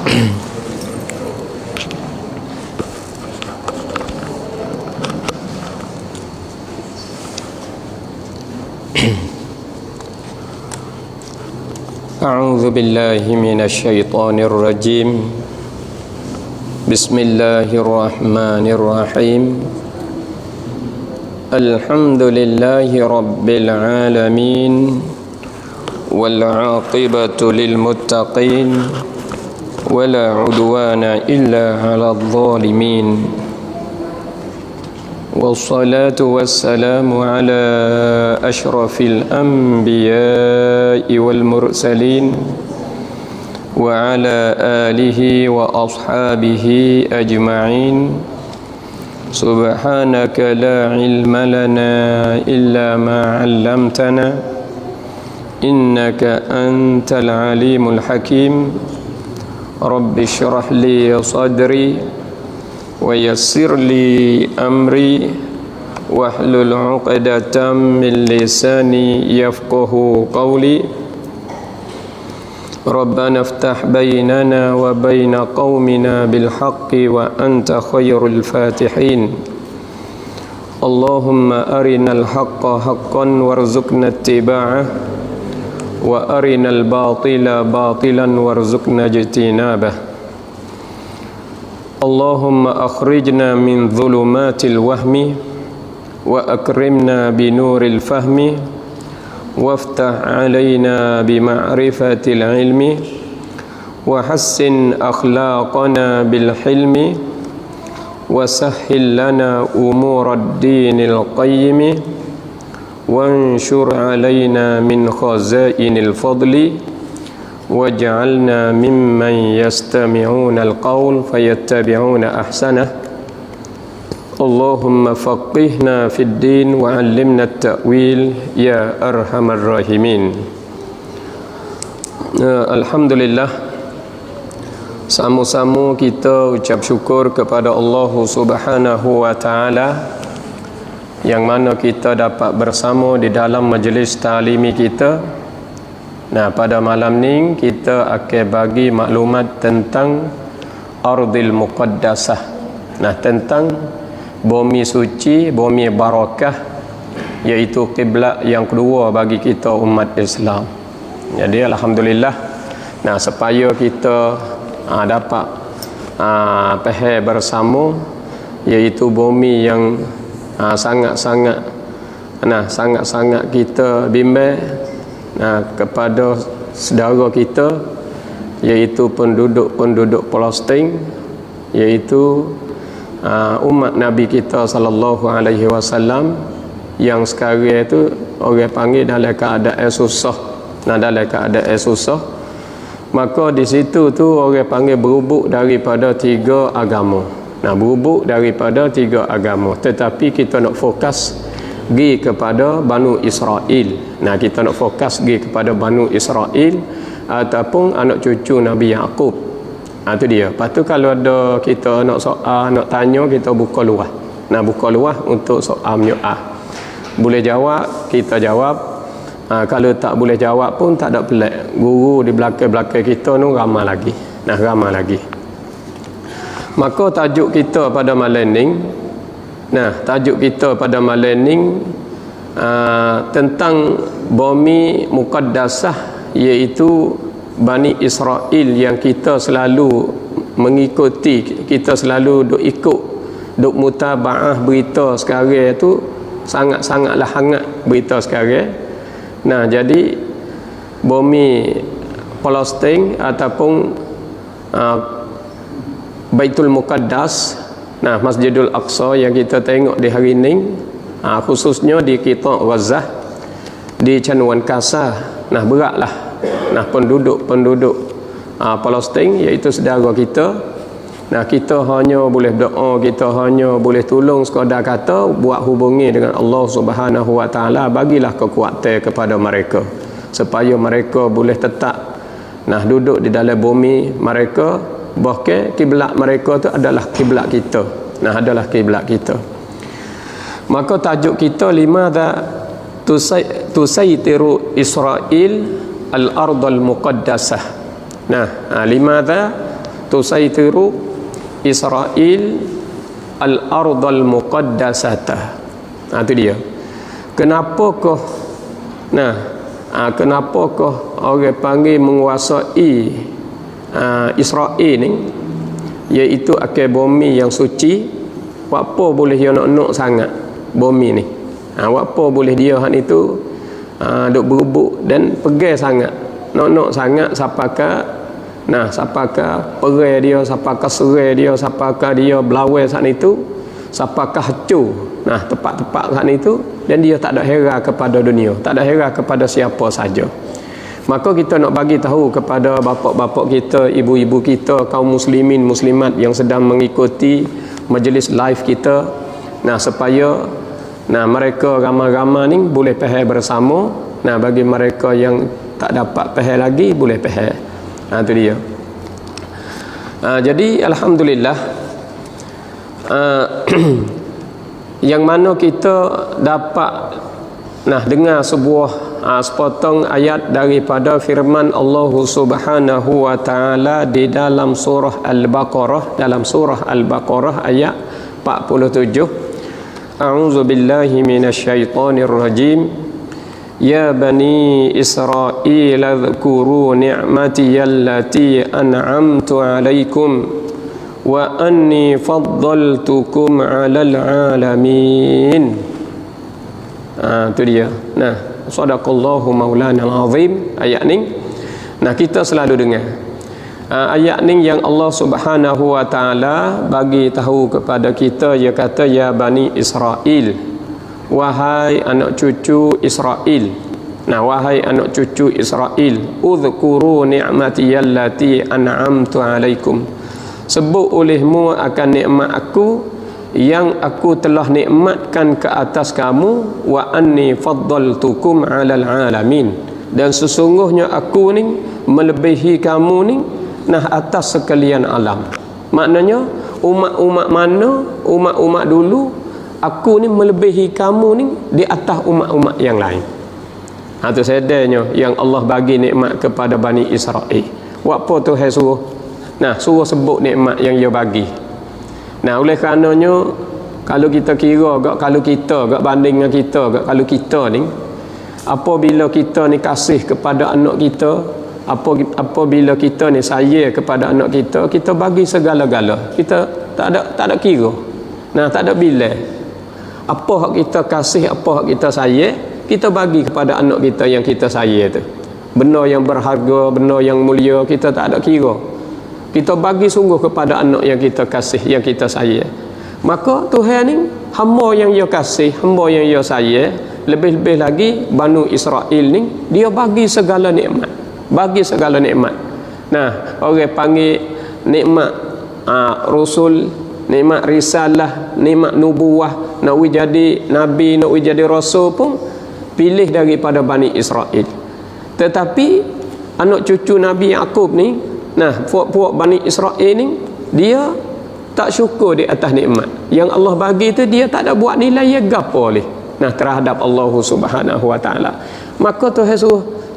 أعوذ بالله من الشيطان الرجيم بسم الله الرحمن الرحيم الحمد لله رب العالمين والعاقبة للمتقين ولا عدوان إلا على الظالمين والصلاة والسلام على أشرف الأنبياء والمرسلين وعلى آله وأصحابه أجمعين سبحانك لا علم لنا إلا ما علمتنا إنك أنت العليم الحكيم رب اشرح لي صدري ويسر لي أمري واحلل عقدة من لساني يفقه قولي ربنا افتح بيننا وبين قومنا بالحق وأنت خير الفاتحين اللهم أرنا الحق حقا وارزقنا اتباعه وأرنا الباطل باطلا وارزقنا اجتنابه اللهم أخرجنا من ظلمات الوهم وأكرمنا بنور الفهم وافتح علينا بمعرفة العلم وحسن أخلاقنا بالحلم وسهل لنا أمور الدين القيم وانشر علينا من خزائن الفضل واجعلنا ممن يستمعون القول فيتبعون أحسنه اللهم فقهنا في الدين وعلمنا التأويل يا أرحم الراحمين. Alhamdulillah, sama-sama kita ucap syukur kepada Allah Subhanahu wa taala yang mana kita dapat bersama di dalam majlis ta'limi kita. Nah, pada malam ni kita akan bagi maklumat tentang Ardil Muqaddasah. Nah, tentang bumi suci, bumi barakah, iaitu kiblat yang kedua bagi kita umat Islam. Jadi alhamdulillah, nah supaya kita dapat faham bersama, iaitu bumi yang sangat-sangat kita bimbang kepada saudara kita, iaitu penduduk Palestin, iaitu umat Nabi kita sallallahu alaihi wasallam yang sekarang itu orang panggil dalam keadaan susah. Dalam keadaan susah, maka di situ tu orang panggil berubuk daripada tiga agama. Berubuk daripada tiga agama, tetapi kita nak fokus pergi kepada Banu Israel. Kita nak fokus pergi kepada Banu Israel ataupun anak cucu Nabi Yaqub. Itu dia. Lepas tu kalau ada kita nak soal, nak tanya, kita buka luah. Buka luah untuk soal menyoal. Boleh jawab, kita jawab. Kalau tak boleh jawab pun tak ada pelik. Guru di belakang-belakang kita ni ramai lagi. Ramai lagi. Maka tajuk kita pada malam ni, tentang bumi Muqaddasah, iaitu Bani Israel yang kita selalu mengikuti, kita selalu duk ikut, duk mutaba'ah berita sekarang tu, sangat-sangatlah hangat berita sekarang. Jadi bumi Palestin ataupun Baitul Muqaddas, Masjidul Aqsa yang kita tengok di hari ini, khususnya di Qita' Gaza, di Canuan Kasar. Beratlah. Penduduk Palestin, iaitu saudara kita. Kita hanya boleh doa, kita hanya boleh tolong sekadar kata buat hubungi dengan Allah Subhanahu wa taala, bagilah kekuatan kepada mereka supaya mereka boleh tetap duduk di dalam bumi mereka, bahkan kiblat mereka tu adalah kiblat kita. Adalah kiblat kita. Maka tajuk kita limadha tusaitiru Israel al-ardal muqaddasah. Limadha tusaitiru Israel al-ardal muqaddasatah. Itu dia. Kenapakah kenapakah orang panggil menguasai Israel ni, iaitu akan bumi yang suci? Apa boleh dia nak sangat bumi ni? Apa boleh dia hak itu duk berebut dan pegang sangat, nak sangat sapakah perai dia, sapakah serai dia, sapakah dia belawai saat itu, sapakah hancur tepat-tepat saat itu, dan dia tak ada heran kepada dunia, tak ada heran kepada siapa saja. Maka kita nak bagi tahu kepada bapa-bapa kita, ibu-ibu kita, kaum muslimin muslimat yang sedang mengikuti majlis live kita, supaya mereka ramai-ramai ni boleh faham bersama. Bagi mereka yang tak dapat faham lagi, boleh faham. Itu dia. Jadi alhamdulillah, yang mana kita dapat dengar sebuah sepotong ayat daripada firman Allah Subhanahu wa taala di dalam surah Al-Baqarah, ayat 47. A'udzu billahi minasyaitonir rajim. Ya bani Israil adhkuru ni'mati allati an'amtu 'alaikum wa anni faddaltukum 'alal 'alamin. Itu dia. Sadaqallahu maulana al-azim. Ayat ni kita selalu dengar. Ayat ni yang Allah Subhanahu wa taala bagi tahu kepada kita, dia kata ya bani Israil, wahai anak cucu Israel. Wahai anak cucu Israel, udhkuru ni'mati allati an'amtu 'alaikum. Sebut olehmu akan nikmat aku yang aku telah nikmatkan ke atas kamu, wa anni faddaltukum 'alal 'alamin, dan sesungguhnya aku ni melebihi kamu ni atas sekalian alam. Maknanya umat-umat dulu, aku ni melebihi kamu ni di atas umat-umat yang lain. Itu sedanya yang Allah bagi nikmat kepada Bani Israel. Apa Tuhan suruh? Suruh sebut nikmat yang dia bagi. Oleh kerananya, kalau kita kira kalau kita banding dengan kita, kalau kita ni, apabila kita ni kasih kepada anak kita, apabila kita ni sayang kepada anak kita, kita bagi segala-gala. Kita tak ada kira. Tak ada bilang. Apa hak kita kasih, apa hak kita sayang, kita bagi kepada anak kita yang kita sayang tu. Benda yang berharga, benda yang mulia, kita tak ada kira. Kita bagi sungguh kepada anak yang kita kasih, yang kita sayang. Maka Tuhan ni, hamba yang dia kasih, hamba yang dia sayang, lebih-lebih lagi Banu Israel ni, dia bagi segala nikmat. Bagi segala nikmat. Orang panggil nikmat Rasul, nikmat risalah, nikmat nubuwah, nak jadi nabi, nak jadi rasul pun pilih daripada Bani Israel. Tetapi anak cucu Nabi Yaqub ni, puak-puak Bani Israel ni, dia tak syukur di atas nikmat yang Allah bagi tu. Dia tak ada buat nilai yang gapo oleh terhadap Allah Subhanahu wa taala. Maka Tuhan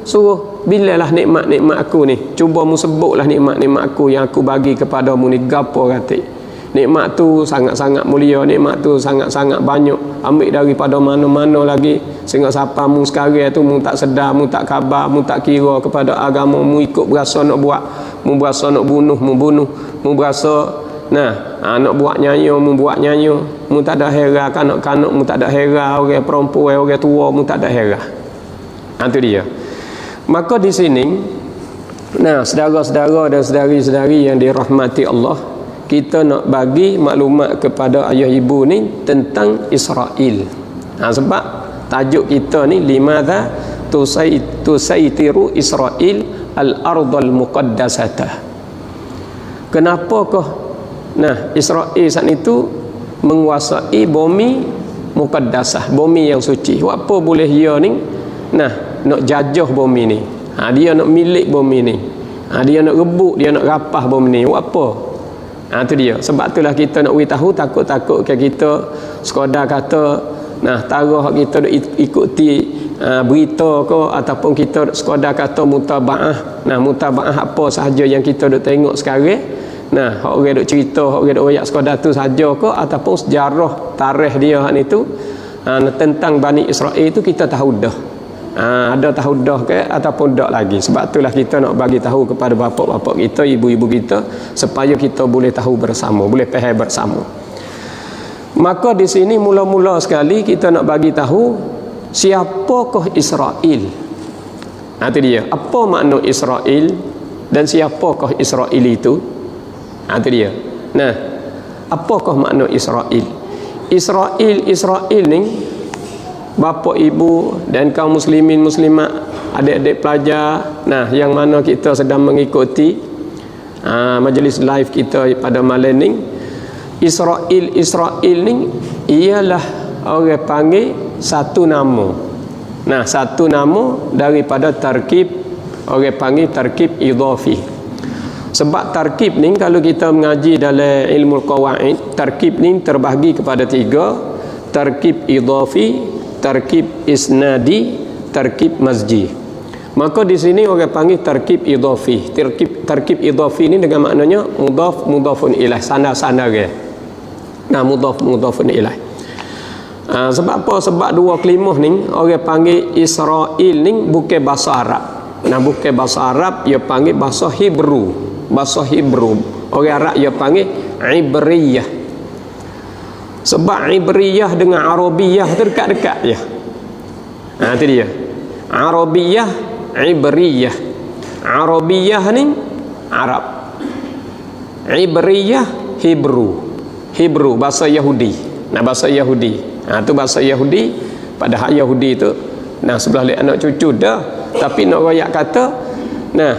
suruh bilalah nikmat-nikmat aku ni, cuba mu sebutlah nikmat-nikmat aku yang aku bagi kepadamu ni gapo kata. Nikmat tu sangat-sangat mulia, nikmat tu sangat-sangat banyak, ambil daripada mana-mana lagi, sehingga siapa mu sekarang tu mu tak sedar, mu tak khabar, mu tak kira kepada agama, mu ikut berasa nak buat, mu berasa nak bunuh, mu berasa nak buat nyanyi, mu buat nyanyi, mu tak ada heran kanak-kanak, mu tak ada heran orang perempuan, orang tua, mu tak ada heran. Itu dia. Maka di sini, saudara-saudara dan saudari-saudari yang dirahmati Allah, kita nak bagi maklumat kepada ayah ibu ni tentang Israel. Sebab tajuk kita ni limadha tusaitiru Israel al-ardal muqaddasatah. Kenapakah Israel saat itu menguasai bumi muqaddasah, bumi yang suci? Apa boleh dia ni nak jajah bumi ni? Dia nak milik bumi ni. Dia nak rebut, dia nak rapah bumi ni. Apa? Itu dia. Sebab itulah kita nak beritahu, takut-takut kita sekadar kata taruh kita ikuti berita ke, ataupun kita sekadar kata mutabaah. Mutabaah apa sahaja yang kita duk tengok sekarang, Nah, hak orang duk cerita, hak orang duk royak sekadar tu saja ke ataupun sejarah tarikh dia hak itu tentang Bani Israel itu kita tahu dah. Ada tahu dah ke ataupun tak lagi. Sebab itulah kita nak bagi tahu kepada bapak-bapak kita, ibu-ibu kita, supaya kita boleh tahu bersama, boleh faham bersama. Maka di sini mula-mula sekali kita nak bagi tahu siapakah Israel. Itu dia. Apa makna Israel dan siapakah Israel itu? Itu dia. Nah, apakah makna Israel? Israel ni bapa ibu dan kaum muslimin muslimat, adik-adik pelajar, nah yang mana kita sedang mengikuti majlis live kita pada malam ni, Israel ni ialah orang panggil satu nama. Nah, satu nama daripada tarkib, orang panggil tarkib idhafi. Sebab tarkib ni kalau kita mengaji dalam ilmu qawaid, tarkib ni terbahagi kepada 3: tarkib idhafi, tarkib isnadi, tarkib mazji. Maka di sini orang panggil tarkib idhafi. Tarkib idhafi ni dengan maknanya mudhaf mudhafun ilaih, sana-sana dia. Nah, mudhaf mudhafun ilaih. Sebab apa? Sebab dua kelimah ni orang panggil Israel ni bukan bahasa Arab. Nah, bukan bahasa Arab, dia panggil bahasa Hebrew. Bahasa Hebrew. Orang Arab dia panggil Ibriyah. Sebab Ibriyah dengan Arabiyah tu dekat-dekat je. Itu dia. Arabiyah, Ibriyah. Arabiyah ni Arab. Ibriyah Hebrew. Hebrew bahasa Yahudi. Nah, bahasa Yahudi. Tu bahasa Yahudi. Padahal Yahudi tu nah sebelah lihat anak cucu dah, tapi nak royak kata nah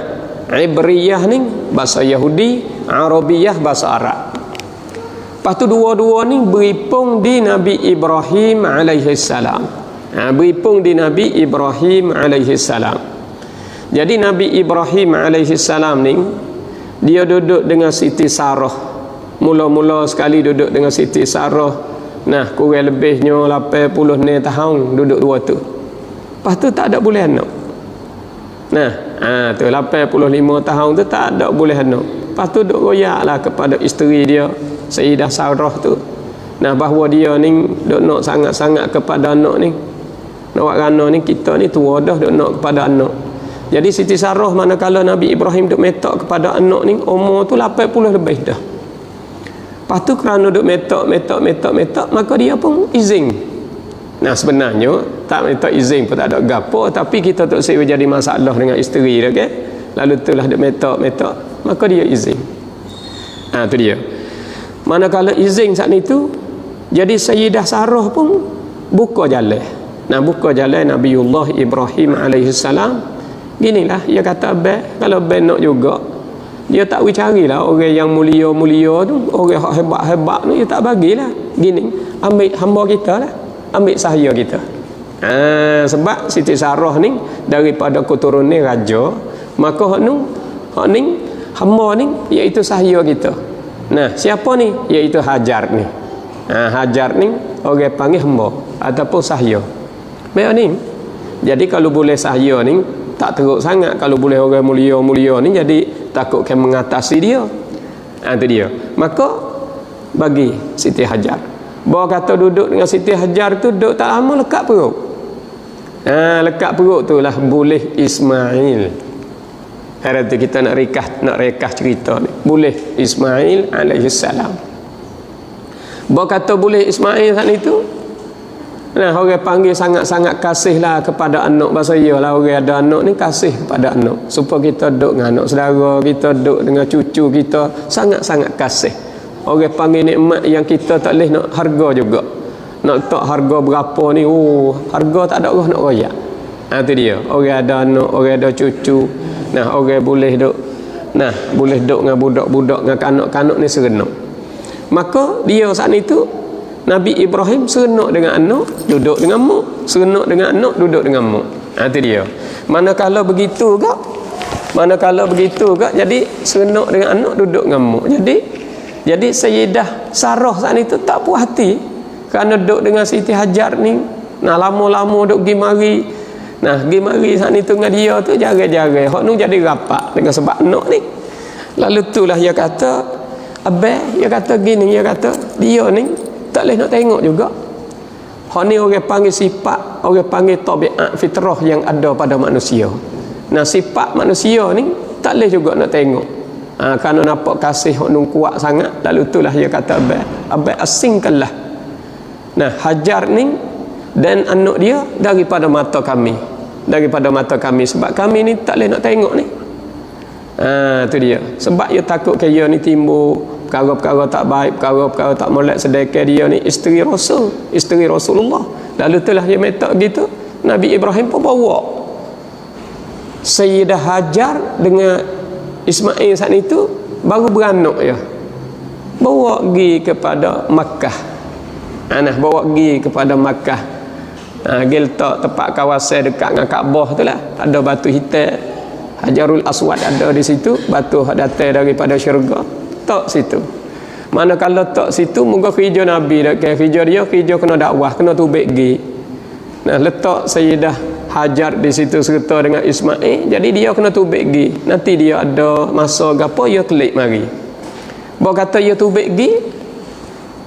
Ibriyah ni bahasa Yahudi, Arabiyah bahasa Arab. Lepas tu dua-dua ni beripung di Nabi Ibrahim alaihi salam. Beripung di Nabi Ibrahim alaihi salam. Jadi Nabi Ibrahim alaihi salam ni dia duduk dengan Siti Sarah. Mula-mula sekali duduk dengan Siti Sarah. Nah, kurang lebihnya 80 tahun duduk dua tu. Lepas tu tak ada boleh anak. Nah, tu 85 tahun tu tak ada boleh anak. Lepas tu duk royaklah kepada isteri dia, Sayyidah Sarah tu. Nah, bahawa dia ni duk nak sangat-sangat kepada anak ni. Nak buat kerana ni kita ni tua dah duk nak kepada anak. Jadi Siti Sarah manakala Nabi Ibrahim duk metak kepada anak ni, umur tu 80 lebih dah. Lepas tu kerana duk metak, maka dia pun izin. Nah, sebenarnya tak minta izin pun tak ada gapo, tapi kita tak usah jadi masalah dengan isteri dia, okay? Lalu itulah duk metak, maka dia izin. Tu dia. Manakala izin saat itu, jadi Sayyidah Sarah pun buka jalan. Nah, buka jalan Nabiullah Ibrahim alaihi salam. Ginilah dia kata abang, kalau abang nak juga, dia tak carilah orang yang mulia-mulia tu, orang hebat-hebat tu, dia tak bagilah. Gini, ambil hamba kita lah, ambil sahaya kita. Sebab Siti Sarah ni daripada keturunan raja, maka hak ni hamba ni iaitu sahaya kita. Nah, siapa ni? Iaitu Hajar ni. Hajar ni orang panggil hamba ataupun sahaya. Baik ni. Jadi kalau boleh sahaya ni tak teruk sangat. Kalau boleh orang mulia-mulia ni jadi takutkan mengatasi dia. Itu dia. Maka bagi Siti Hajar. Bawa kata duduk dengan Siti Hajar tu duduk tak lama lekat perut. Lekat perut tu lah boleh Ismail. Hari tu kita nak rekah cerita ni. Boleh Ismail alaihi salam. Bawa kata boleh Ismail saat itu. Nah, orang panggil sangat-sangat kasih lah kepada anak. Bahasa iyalah orang ada anak ni kasih kepada anak. Supaya kita duduk dengan anak saudara, kita duduk dengan cucu kita, sangat-sangat kasih. Orang panggil nikmat yang kita tak boleh nak harga juga. Nak tak harga berapa ni, harga tak ada orang nak royak. Itu dia. Orang ada anak, orang ada cucu. Nah, orang boleh duduk. Nah, boleh duduk dengan budak-budak, dengan kanak-kanak ni serenok. Maka dia saat itu Nabi Ibrahim serenok dengan anak, duduk dengan mak. Serenok dengan anak, duduk dengan mak. Itu dia. Manakala begitu kak, jadi serenok dengan anak, duduk dengan mak. Jadi Sayyidah Sarah saat itu tak puas hati kerana duduk dengan Siti Hajar ni. Nah, lama-lama duduk pergi mari. Nah, pergi mari saat itu dengan dia tu jaga-jaga. Hak nu jadi rapat dengan sebab anak ni. Lalu itulah dia kata, Abang dia kata gini, dia kata dia ni tak boleh nak tengok juga. Hak ni orang panggil sifat, orang panggil tabiat fitrah yang ada pada manusia. Nah, sifat manusia ni tak boleh juga nak tengok. Kerana nampak kasih hak nun kuat sangat, lalu itulah dia kata abang asingkanlah. Nah, Hajar ni dan anak dia daripada mata kami. Daripada mata kami, sebab kami ni tak boleh nak tengok ni. Tu dia. Sebab dia takut kaya ni timbul perkara-perkara tak baik, perkara-perkara tak molek, sedekah dia ni isteri Rasul, isteri Rasulullah. Lalu itulah dia minta gitu. Nabi Ibrahim pun bawa Sayyidah Hajar dengan Ismail saat itu baru beranak ya. Bawa pergi kepada Makkah. Bawa pergi kepada Makkah. Letak tempat kawasan dekat dengan Kaabah tu lah. Ada batu hitam, Hajarul Aswad ada di situ, batu datang daripada syurga. Tak situ. Manakala tak situ, moga kerja Nabi dak kerja dia, kerja kena dakwah, kena tubik gi. Nah, letak Sayyidah Hajar di situ serta dengan Ismail, jadi dia kena tubik gi. Nanti dia ada masa gapo dia klik mari. Bawa kata dia tubik gi,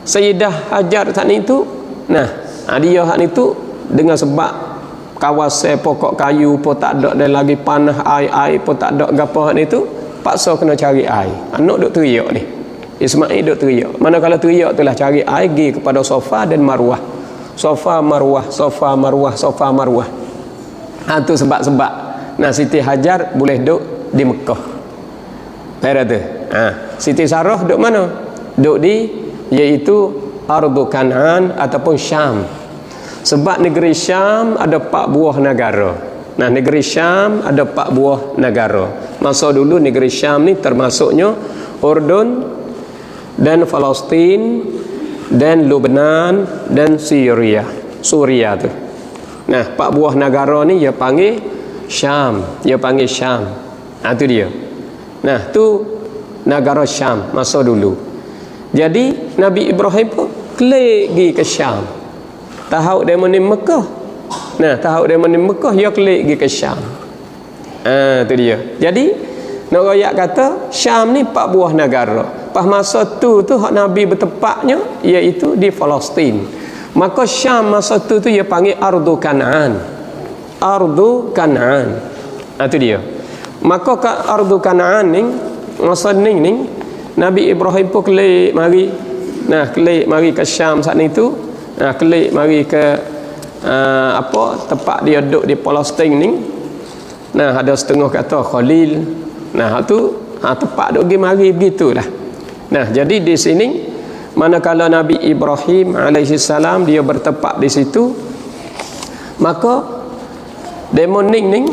Sayyidah Hajar saat itu, dia hak itu dengan sebab kawasan pokok kayu pun tak ada, dan lagi panah air pun tak ada gapo hak itu, paksa kena cari air. Anak duk teriak ni, Ismail duk teriak. Manakala teriak itulah cari air pergi kepada Safa dan Marwah. Safa Marwah, Safa Marwah, Safa Marwah. Tu sebab-sebab. Nah, Siti Hajar boleh duk di Mekah. Pada tu. Siti Sarah duk mana? Duk di iaitu Ardu Kan'an ataupun Syam. Sebab negeri Syam ada 4 buah negara. Nah, negeri Syam ada 4 buah negara. Masa dulu negeri Syam ni termasuknya Urdun dan Palestin dan Lebanon dan Syria. Suria tu. Nah, 4 buah negara ni dia panggil Syam. Dia panggil Syam. Tu dia. Nah, tu negara Syam masa dulu. Jadi Nabi Ibrahim pun klik pergi ke Syam. Tahu dia mana Mekah. Nah, tahu dia mana Mekah, dia klik pergi ke Syam. Tu dia. Jadi nak royak kata Syam ni 4 buah negara. Pas masa tu hak Nabi bertepatnya iaitu di Palestin. Maka Syam masa tu dia panggil Ardu Kan'an. Ardu Kan'an. Tu dia. Maka ke Ardu Kan'an ni masa ni Nabi Ibrahim pun klik mari. Nah, klik mari ke Syam saat itu. Klik mari ke tempat dia duduk di Palestin ni. Nah, ada setengah kata Khalil. Nah, tu tempat duduk pergi mari begitulah. Nah, jadi di sini manakala Nabi Ibrahim alaihissalam dia bertempat di situ, maka demoning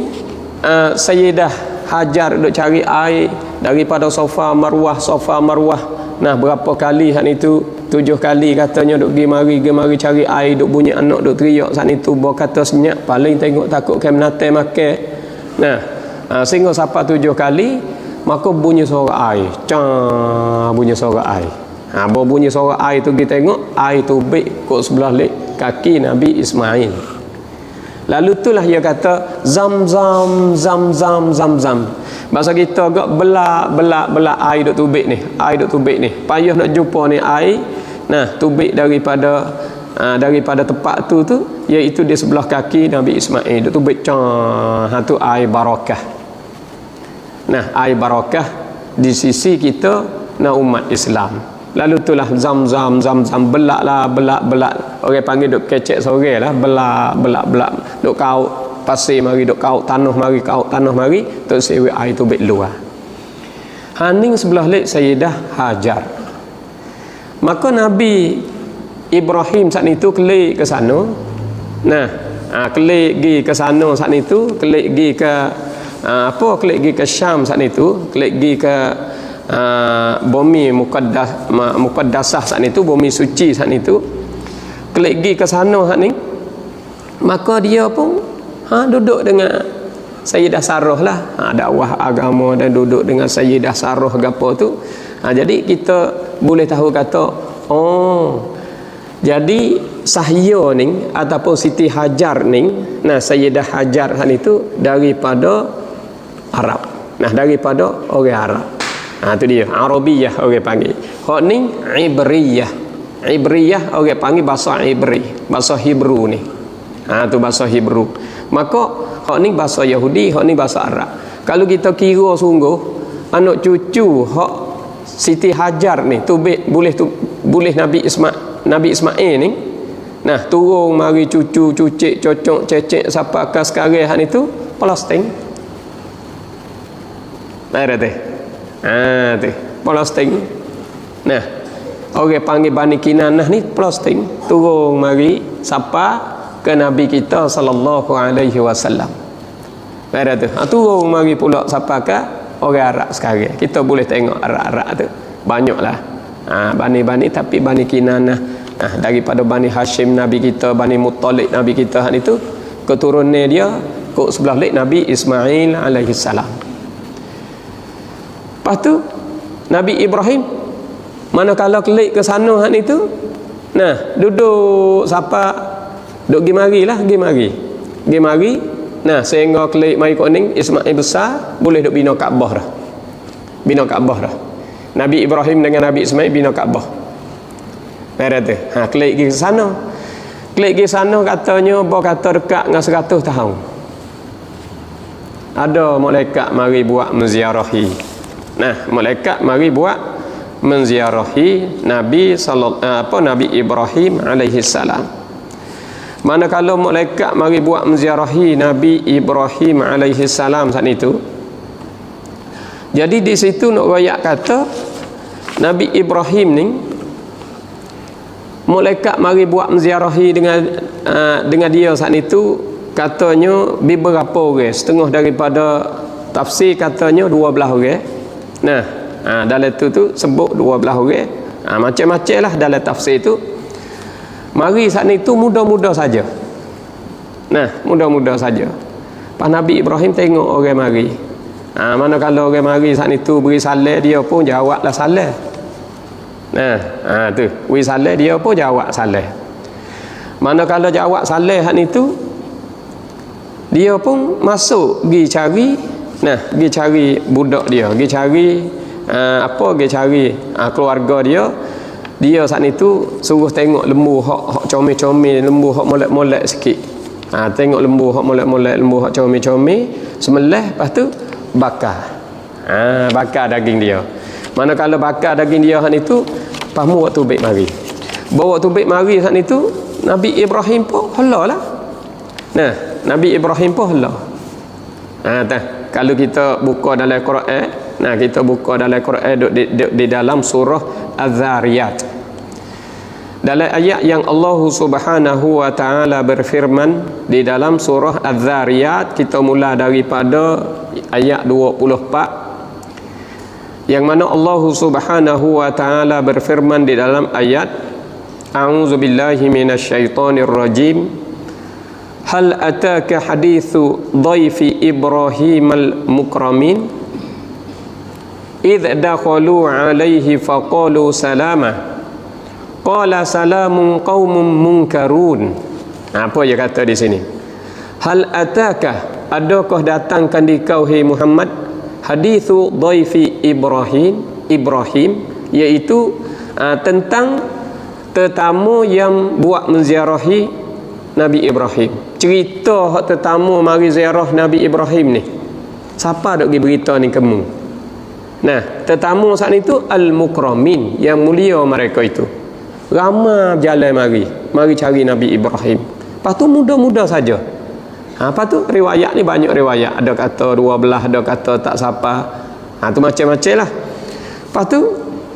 Sayyidah Hajar duk cari air daripada Safa Marwah, Safa Marwah. Nah, berapa kali hak itu? 7 kali katanya duk pergi mari cari air, duk bunyi anak duk teriak saat itu, bawa kata senyap, paling tengok takut ke menate makan. Nah, sehingga sampai 7 kali, maka bunyi suara air. Bunyi suara air. Bawa bunyi suara air tu kita tengok air tubik kat sebelah kaki Nabi Ismail. Lalu itulah dia kata Zam-zam, Zam-zam, Zam-zam. Bahasa kita agak belak air duk tubik ni. Air duk tubik ni. Payah nak jumpa ni air. Nah, tubik daripada tempat tu iaitu di sebelah kaki Nabi Ismail. Duk tubik tu air barakah. Nah, air barakah di sisi kita umat Islam. Lalu itulah Zam-zam, Zam-zam, belak. Orang panggil duk kecek sore lah, belak. Duk kaut pasir mari, duk kaut tanah mari, tu sewe air tu bek luar. Haning sebelah lek Sayyidah Hajar. Maka Nabi Ibrahim saat itu klik ke sana. Nah, klik pergi ke sana saat itu, klik pergi ke klik pergi ke Syam saat itu, klik pergi ke bumi muqaddasah saat itu, bumi suci saat itu, klik pergi ke sana saat ni. Maka dia pun duduk dengan Sayyidah Sarah lah, dakwah agama dan duduk dengan Sayyidah Sarah gapo tu. Jadi kita boleh tahu kata jadi Sahya ni ataupun Siti Hajar ni, Sayyidah Hajar saat itu daripada Arab. Daripada orang Arab. Tu dia Arabiyah orang panggil. Hak ni Ibriyah. Ibriyah orang panggil bahasa Ibri, bahasa Hebrew ni. Tu bahasa Hebrew. Maka hak ni bahasa Yahudi, hak ni bahasa Arab. Kalau kita kira sungguh, anak cucu hak Siti Hajar ni boleh Nabi Ismail ni. Nah, turun mari cucu, cucik, cocok, cecek siapa ke sekarang hak itu Palestin. Ada teh. Tu Palestin. Nah, orang panggil Bani Kinanah ni Palestin. Turun mari siapa ke Nabi kita sallallahu alaihi wasallam. Ada tu. Turun mari pula siapa ke orang Arab sekarang. Kita boleh tengok Arab tu. Banyaklah. Bani-bani tapi Bani Kinanah. Daripada Bani Hashim Nabi kita, Bani Muttalib Nabi kita hak itu keturunan dia kok sebelah lek Nabi Ismail alaihi salam. Lepas tu Nabi Ibrahim manakala kelik ke sana hak itu, nah duduk siapa duk gi marilah, gi mari. Nah sehingga kelik mai kuning Ismail besar boleh duk bina Kaabah dah. Nabi Ibrahim dengan Nabi Ismail bina Kaabah. Berada. Klik pergi ke sana katanya kata dekat dengan 100 tahun. Ada malaikat mari buat menziarahi. Nah, malaikat mari buat menziarahi Nabi Ibrahim alaihi salam. Manakala malaikat mari buat menziarahi Nabi Ibrahim alaihi salam saat itu. Jadi di situ nak royak kata Nabi Ibrahim ni malaikat mari buat menziarahi dengan dia saat itu katanya beberapa orang, setengah daripada tafsir katanya 12 orang. Nah, dalam tu sebut 12 orang. Macam-macam lah dalam tafsir itu. Mari saat itu muda-muda saja. Nah, muda-muda saja. Pak Nabi Ibrahim tengok orang mari. Mana kalau orang mari saat itu beri salam, dia pun jawablah salam. Nah, tu wi saleh dia pun jawab saleh. Manakala jawab saleh hak itu dia pun masuk pergi cari budak dia, pergi cari keluarga dia. Dia saat itu suruh tengok lembu hak comel-comel, lembu hak molek-molek sikit. Tengok lembu hak molek-molek, lembu hak comel-comel, sembelih, lepas tu bakar. Bakar daging dia. Manakala bakar daging dia hak itu, pamu waktu baik mari. Bawa waktu baik mari saat itu, Nabi Ibrahim pun halal lah. Nah, Nabi Ibrahim pun halal. Kalau kita buka dalam Quran, kita buka dalam Quran di dalam surah Az-Zariyat. Dalam ayat yang Allah Subhanahu wa taala berfirman di dalam surah Az-Zariyat, kita mula daripada ayat 24. Yang mana Allah Subhanahu wa taala berfirman di dalam ayat A'udzubillahi minasyaitonir rajim. Hal ataka hadithu dhaifi Ibrahimal mukramin idh dakhalu alaihi faqalu salama qala salamun qaumun munkarun. Apa dia kata di sini? Hal ataka, adakah datangkan di kau hai Muhammad hadithu dhaifi Ibrahim, iaitu tentang tetamu yang buat menziarahi Nabi Ibrahim. Cerita hak tetamu mari ziarah Nabi Ibrahim ni. Siapa dok gi berita ni kamu? Nah, tetamu saat itu al-mukramin, yang mulia mereka itu. Ramai jalan mari cari Nabi Ibrahim. Lepas tu muda-muda saja. Apa tu riwayat ni banyak riwayat. Ada kata 12, ada kata tak siapa. Tu macam-macam lah. Lepas tu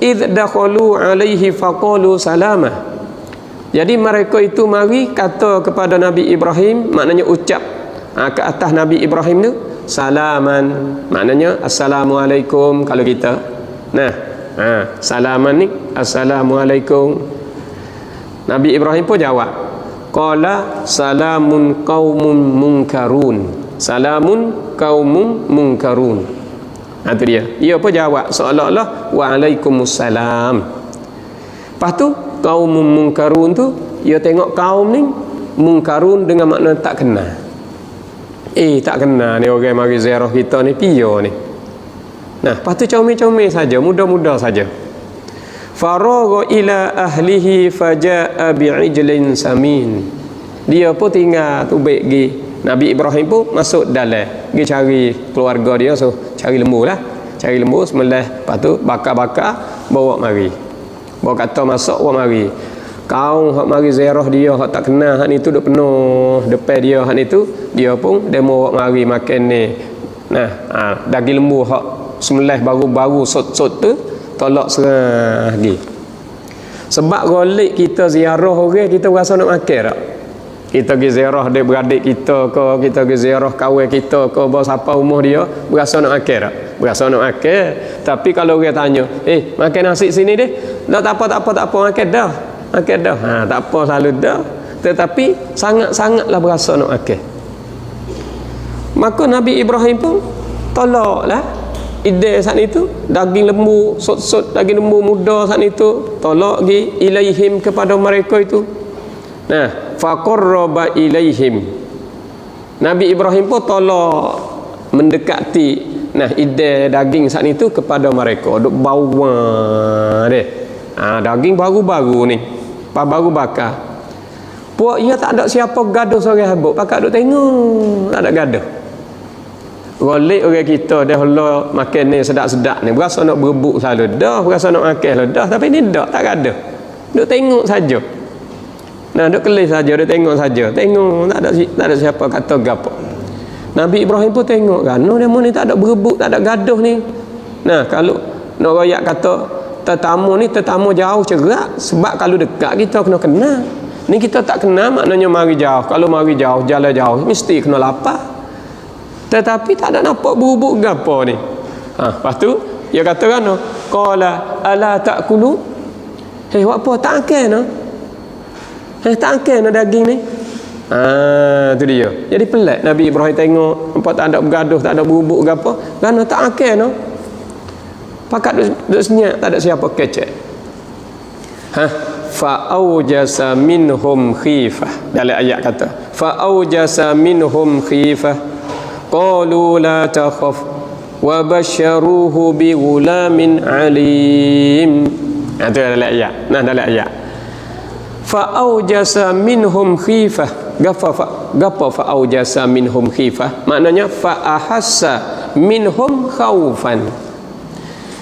idh dakhalu alaihi faqalu salama. Jadi mereka itu mari kata kepada Nabi Ibrahim, maknanya ucap ke atas Nabi Ibrahim tu salaman, maknanya assalamualaikum kalau kita. Nah, salaman ni assalamualaikum. Nabi Ibrahim pun jawab, qala salamun qaumun munkarun. Salamun qaumun munkarun. Itu dia. Dia pun jawab seolah-olah waalaikumsalam. Lepas tu qaumun munkarun tu, dia tengok kaum ni munkarun dengan makna tak kenal. Tak kenal ni orang mari ziarah kita ni pia ni. Nah, lepas tu comel-comel saja, muda-muda saja. Faragha ila ahlihi faja'a bi'ijlin samin. Dia pun tinggal tu baik gi. Nabi Ibrahim pun masuk dalam, pergi cari keluarga dia, so cari lembu lah. Cari lembu sembelih, lepas tu bakar-bakar, bawa mari. Bawa kata masak, bawa mari. Kau hak mari ziarah dia, hak tak kenal hak ni tu duk penuh depan dia hak ni tu, dia pun demo bawa mari makan ni. Nah, daging lembu hak sembelih baru-baru sot-sot tu tolak serah lagi. Sebab golek kita ziarah orang, kita rasa nak makan tak? Kita pergi ziarah dia beradik kita ke, kita pergi ziarah kawan kita ke, bawa siapa rumah dia, berasa nak makan tak? Berasa nak makan. Tapi kalau orang tanya, makan nasi sini deh. Tak apa, makan dah. Makan dah. Tak apa selalu dah. Tetapi sangat-sangatlah berasa nak makan. Maka Nabi Ibrahim pun tolaklah ide saat itu, daging lembu, sot-sot daging lembu muda saat itu, tolak gi ilaihim kepada mereka itu. Nah, faqarraba ilaihim. Nabi Ibrahim pun tolak mendekati ide daging saat itu kepada mereka. Duk bawa deh. Daging baru-baru ni. Baru bakar. Puak ia tak ada siapa gaduh seorang habuk. Pakak duk tengok, tak ada gaduh. Golek orang kita dah Allah makan ni sedap-sedap ni, berasa nak berebut selalu dah, berasa nak makan selalu dah, tapi ni tak gaduh. Duk tengok saja. Nah, duk kelih saja, duk tengok saja. Tengok tak ada siapa kata gapo. Nabi Ibrahim pun tengok kan, demo ni tak ada berebut, tak ada gaduh ni. Nah, kalau nak royak kata tetamu jauh cerak, sebab kalau dekat kita kena kenal. Ni kita tak kenal maknanya mari jauh. Kalau mari jauh, jalan jauh, mesti kena lapar. Tetapi tak ada nampak berubuk gapo ni. Lepas tu dia kata kan, qala ala ta'kulu? Buat apa tak makan no? Tak makan no daging ni. Tu dia. Jadi pelik Nabi Ibrahim tengok nampak tak ada bergaduh, tak ada berubuk gapo, kan tak makan no. Pakat duk senyap, tak ada siapa kecek. Fa aujasa minhum khifah. Dalam ayat kata fa aujasa minhum khifah. Qalu la takhaf wa basyaruhu bi ghulamin alim. Itu dalam ayat. Dalam ayat. Fa aujasa minhum khifah. Gafa fa aujasa minhum khifah. Maknanya fa ahassa minhum khaufan.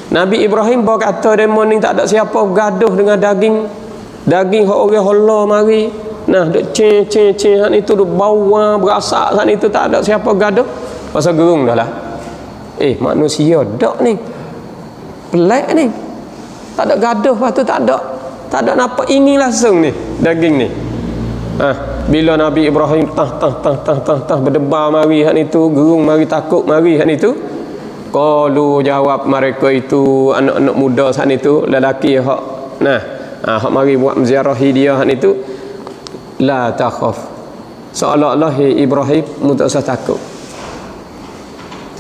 Nabi Ibrahim bawa kata demo ni tak ada siapa gaduh dengan daging hak orang hola mari. Nah, duk cing hak itu duk bawa berasak hak itu, tak ada siapa gaduh. Pasal gerung dah lah. Manusia dak ni. Pelik ni. Tak ada gaduh, lepas tu tak ada nampak ingin langsung ni daging ni. Bila Nabi Ibrahim tah berdebar mari hak itu, gerung mari, takut mari hak itu. Qalu jawab mereka itu, anak-anak muda saat itu, lelaki hak hak mari buat ziarahi dia hak itu, la takhaf. Seolah-olah Ibrahim tak usah takut.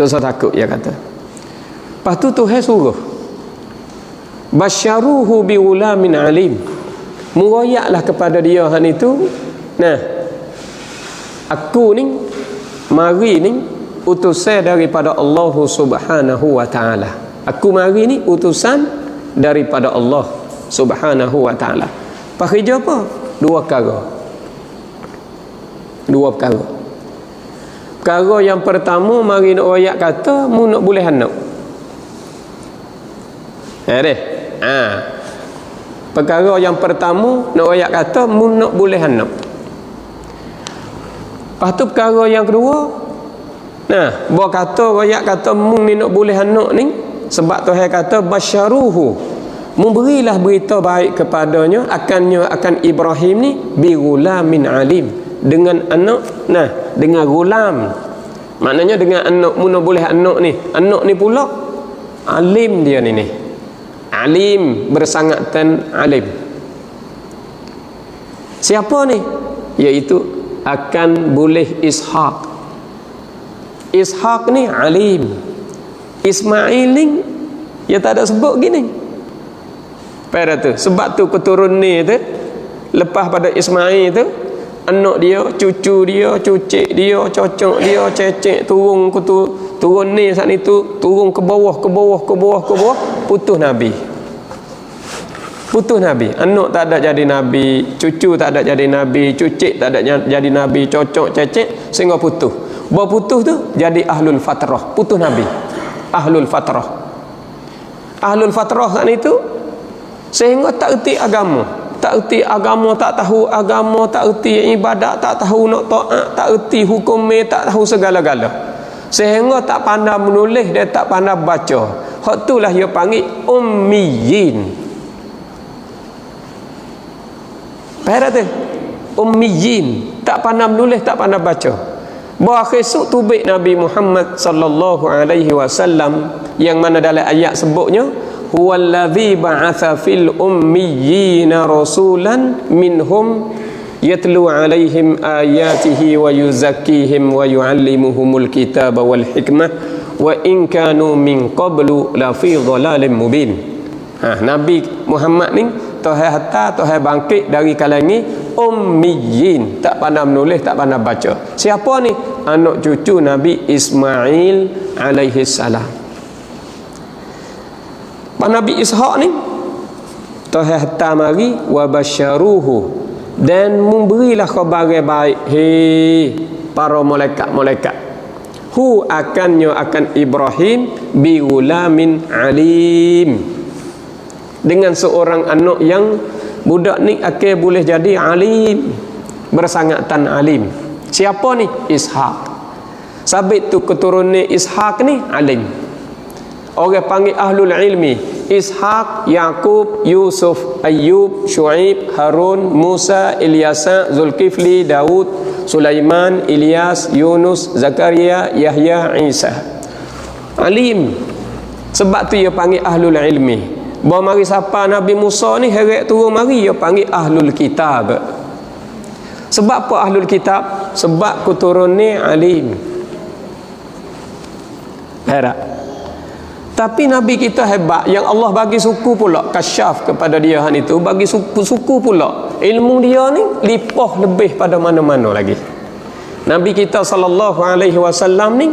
Tak usah takut, dia kata. Lepas tu Tuhan suruh basyaruhu bi ulamin alim. Muroyaklah kepada dia hak itu. Aku ni mari ni utusan daripada Allah Subhanahu wa taala. Aku mari ni utusan daripada Allah Subhanahu wa taala. Kerja apa? Dua perkara. Perkara yang pertama, mari nak royak kata mu nak boleh anak. Perkara yang pertama nak royak kata mu nak boleh anak. Lepas tu perkara yang kedua, bawa kata royak kata mu ni nak boleh anak ni, sebab Tuhan kata basyaruhu, memberilah berita baik kepadanya akan Ibrahim ni bi ghulamin alim, dengan anak, dengan gulam, maknanya dengan anak mu nak boleh anak ni pula alim dia ni alim, bersangatan alim. Siapa ni? Iaitu akan boleh Ishaq ni alim. Ismail ni dia tak ada sebut gini. Pada tu sebab tu keturunan ni tu lepas pada Ismail tu anak dia, cucu dia, cucik dia, cocok dia, cecek turun ke tu, turun ni saat itu, turun ke bawah, putus Nabi. Putus Nabi. Anak tak ada jadi Nabi, cucu tak ada jadi Nabi, cucik tak ada jadi Nabi, cocok, cecek, sehingga putus. Bawa putus tu jadi ahlul fatrah, putus Nabi. Ahlul fatrah. Ahlul fatrah saat itu sehingga tak erti agama. Tak erti agama, tak tahu agama, tak erti ibadat, tak tahu nak taat, tak erti hukum, tak tahu segala-gala. Sehingga tak pandai menulis dan tak pandai baca. Hak itulah dia panggil ummiyin. Faham tu? Ummiyin, tak pandai menulis, tak pandai baca. Berakhir suk tubik Nabi Muhammad sallallahu alaihi wasallam yang mana dalam ayat sebutnya huwallazi ba'atha fil ummiyina rasulan minhum yatlu alaihim ayatihi wa yuzakkihim wa yuallimuhumul kitaba wal hikmah wa in kanu min qablu la fi dhalalin mubin. Nabi Muhammad ni Tuhan hatta Tuhan bangkit dari kalangan ummiyin, tak pandai menulis, tak pandai baca. Siapa ni? Anak cucu Nabi Ismail alaihi salam. Nabi Ishaq ni Tuhan hatta mari wa basyaruhu, dan memberilah khabar baik para malaikat hu akannya akan Ibrahim bi gulamin alim, dengan seorang anak yang budak ni akan boleh jadi alim, bersangatan alim. Siapa ni? Ishaq. Sabit tu keturunan Ishaq ni alim. Orang panggil ahlul ilmi. Ishaq, Yaqub, Yusuf, Ayyub, Shu'aib, Harun, Musa, Ilyasa, Zulkifli, Daud, Sulaiman, Ilyas, Yunus, Zakaria, Yahya, Isa. Alim. Sebab tu dia panggil ahlul ilmi. Bawa mari siapa Nabi Musa ni heret turun mari dia panggil ahlul kitab. Sebab apa ahlul kitab? Sebab keturunan alim. Herat. Tapi Nabi kita hebat, yang Allah bagi suku pula kasyaf kepada dia han itu, bagi suku pula. Ilmu dia ni lipah lebih pada mana-mana lagi. Nabi kita sallallahu alaihi wasallam ni,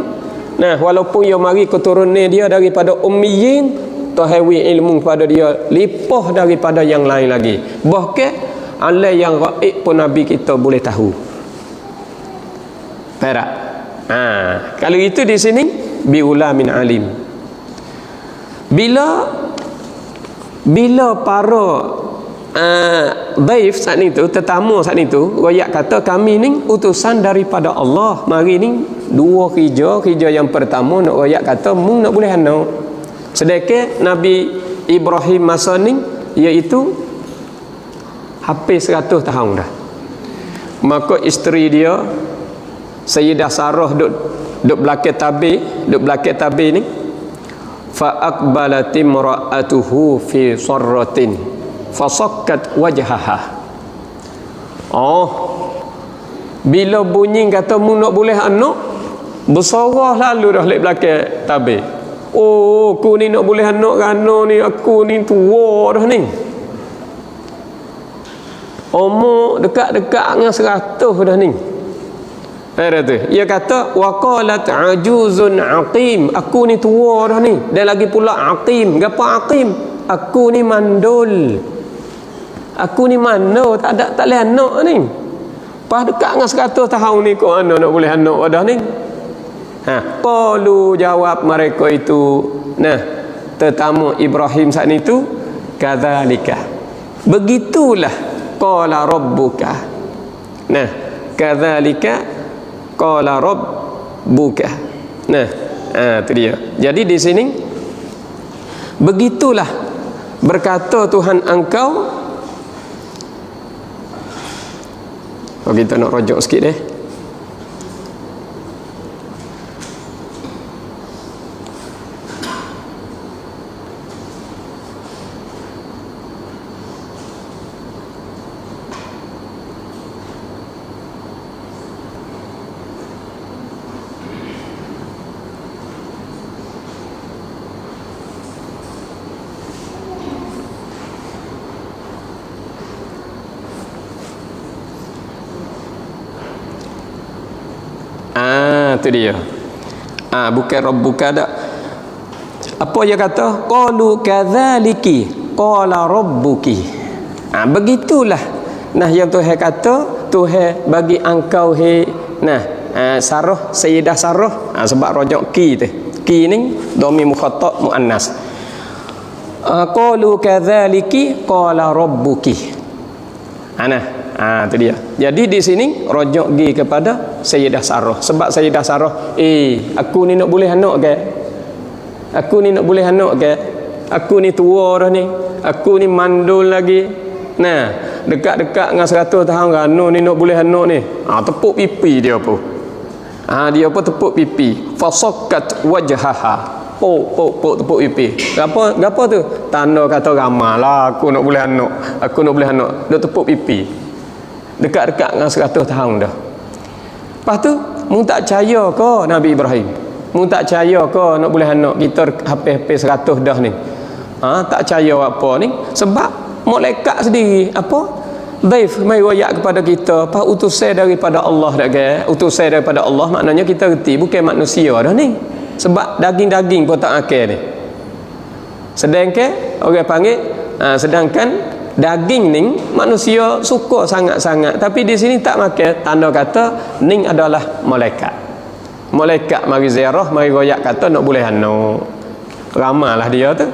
nah walaupun dia mari keturunan dia daripada ummiyin, tahawi ilmu pada dia lipah daripada yang lain lagi. Bahkan Allah yang gaib pun Nabi kita boleh tahu. Perak. Kalau itu di sini bi ulamin alim. Bila para daif saat itu, tetamu saat itu, royak kata kami ni utusan daripada Allah. Mari ni dua kerja yang pertama nak royak kata mung nak boleh anak. Sedekah Nabi Ibrahim masa ni iaitu hampir 100 tahun dah. Maka isteri dia Sayyidah Sarah duk belakang tabir ni, fa aqbalat imra'atuhu fi sarratin fasakkat wajhaha. Bila bunyi kata mu nak boleh anak, bersorah lalu dah lek belakang tabir. Aku ni nak boleh anak kerana ni aku ni tua dah ni. Umur dekat-dekat dengan 100 dah ni. Ia kata waqalat ajuzun aqim, aku ni tua dah ni, dan lagi pula aqim. Gapo aqim? Aku ni mandul, aku ni mana tak boleh anak ni. Pas dekat dengan 100 tahun ni kok anak nak boleh anak dah ni. Qalu jawab mereka itu, nah tetamu Ibrahim saat itu, kadzalika, begitulah qala rabbuka. Nah kadzalika qala rabbuka. Nah, itu dia. Jadi di sini begitulah berkata Tuhan engkau. Kita nak rujuk sikit deh. tu dia. Bukan rabbuka dak. Apa dia kata? Qalu kadzaliki qala rabbuki. Begitulah. Nah, yang Tuhan kata, Tuhan bagi engkau Sarah, Sayyidah Sarah. Sebab rojak ki tu. Ki ni dhamir mukhatab muannas. Qalu kadzaliki qala rabbuki. Tu dia. Jadi di sini rojak gi kepada Sayyidah Sarah. Sebab Sayyidah Sarah, aku ni nak boleh anak ke? Aku ni nak boleh anak ke? Aku ni tua dah ni. Aku ni mandul lagi. Nah, dekat-dekat dengan 100 tahun kan ni nak boleh anak ni. Tepuk pipi dia pun. Dia pun tepuk pipi. Fasakkat wajhaha. Pok tepuk pipi. Gapo tu? Tanda kata ramalah aku nak boleh anak. Aku nak boleh anak. Dia tepuk pipi. Dekat-dekat dengan 100 tahun dah. Lepas tu, mu tak percaya ke Nabi Ibrahim? Mu tak percaya ke nak boleh anak kita hampir 100 dah ni? Tak percaya apa ni? Sebab malaikat sendiri apa? Daif mai royak kepada kita, apa utusan daripada Allah dak ke? Utusan daripada Allah maknanya kita reti bukan manusia dah ni. Sebab daging-daging pun tak akal ni. Sedangkan orang panggil sedangkan daging ni manusia suka sangat-sangat, tapi di sini tak makan. Tanda kata ning adalah malaikat. Malaikat mari ziarah, mari royak kata nak boleh anak. Ramalah dia tu.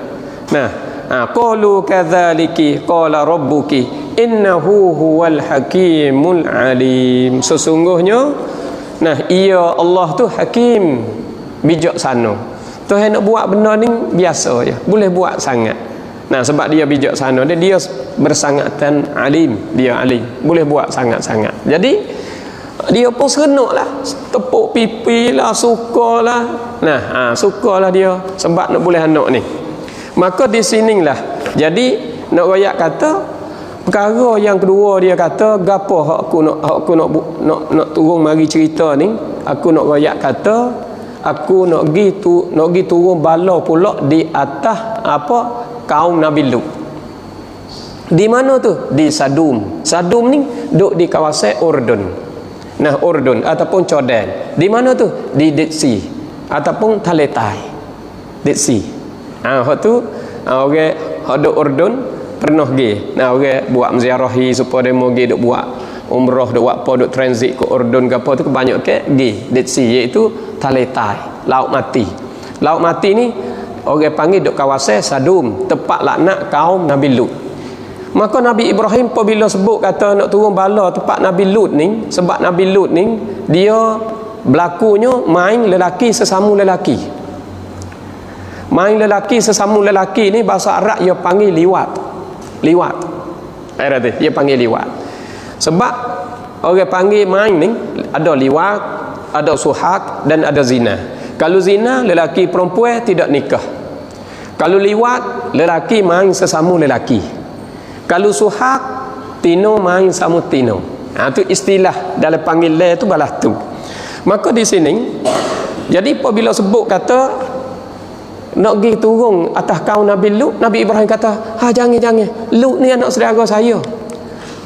Qalu kadzaliki qala rabbuki innahu huwal hakimul alim. Sesungguhnya ia Allah tu hakim, bijaksana. Tuhan nak buat benda ni biasa je, boleh buat sangat. Sebab dia bijaksana, dia bersangatan alim, dia alim, boleh buat sangat-sangat. Jadi dia pun seronoklah, tepuk pipi lah, sukalah. Sukalah dia sebab nak boleh anak ni. Maka di sinilah jadi nak royak kata perkara yang kedua, dia kata gapo aku nak turun mari cerita ni. Aku nak royak kata aku nak pergi turun bala pula di atas kaum Nabi Lut. Di mana tu? Di Sadum. Sadum ni duduk di kawasan Urdun. Urdun ataupun Jordan. Di mana tu? Di Dead Sea ataupun Taletai. Dead Sea. Hak tu orang duduk Urdun pernah pergi. Orang buat menziarahi supaya dia mau pergi duk buat umrah, duk buat apa, duk transit ke Urdun ke apa tu kebanyakan pergi Dead Sea, iaitu Taletai, laut mati. Laut mati ni orang panggil duk kawasan Sadum, tempat laknat kaum Nabi Lut. Maka Nabi Ibrahim apabila sebut kata nak turun bala tempat Nabi Lut ni, sebab Nabi Lut ni dia berlakunya main lelaki sesama lelaki. Main lelaki sesama lelaki ni bahasa Arab dia panggil liwat. Liwat. Dia panggil liwat. Sebab orang panggil main ni ada liwat, ada suhak dan ada zina. Kalau zina, lelaki perempuan tidak nikah. Kalau liwat, lelaki main sesama lelaki. Kalau suhak, tino main sama tino. Itu istilah dalam panggilan tu balas tu. Maka di sini jadi apabila sebut kata nak pergi turun atas kaum Nabi Lut, Nabi Ibrahim kata, jangan. Lut ni anak saudara saya.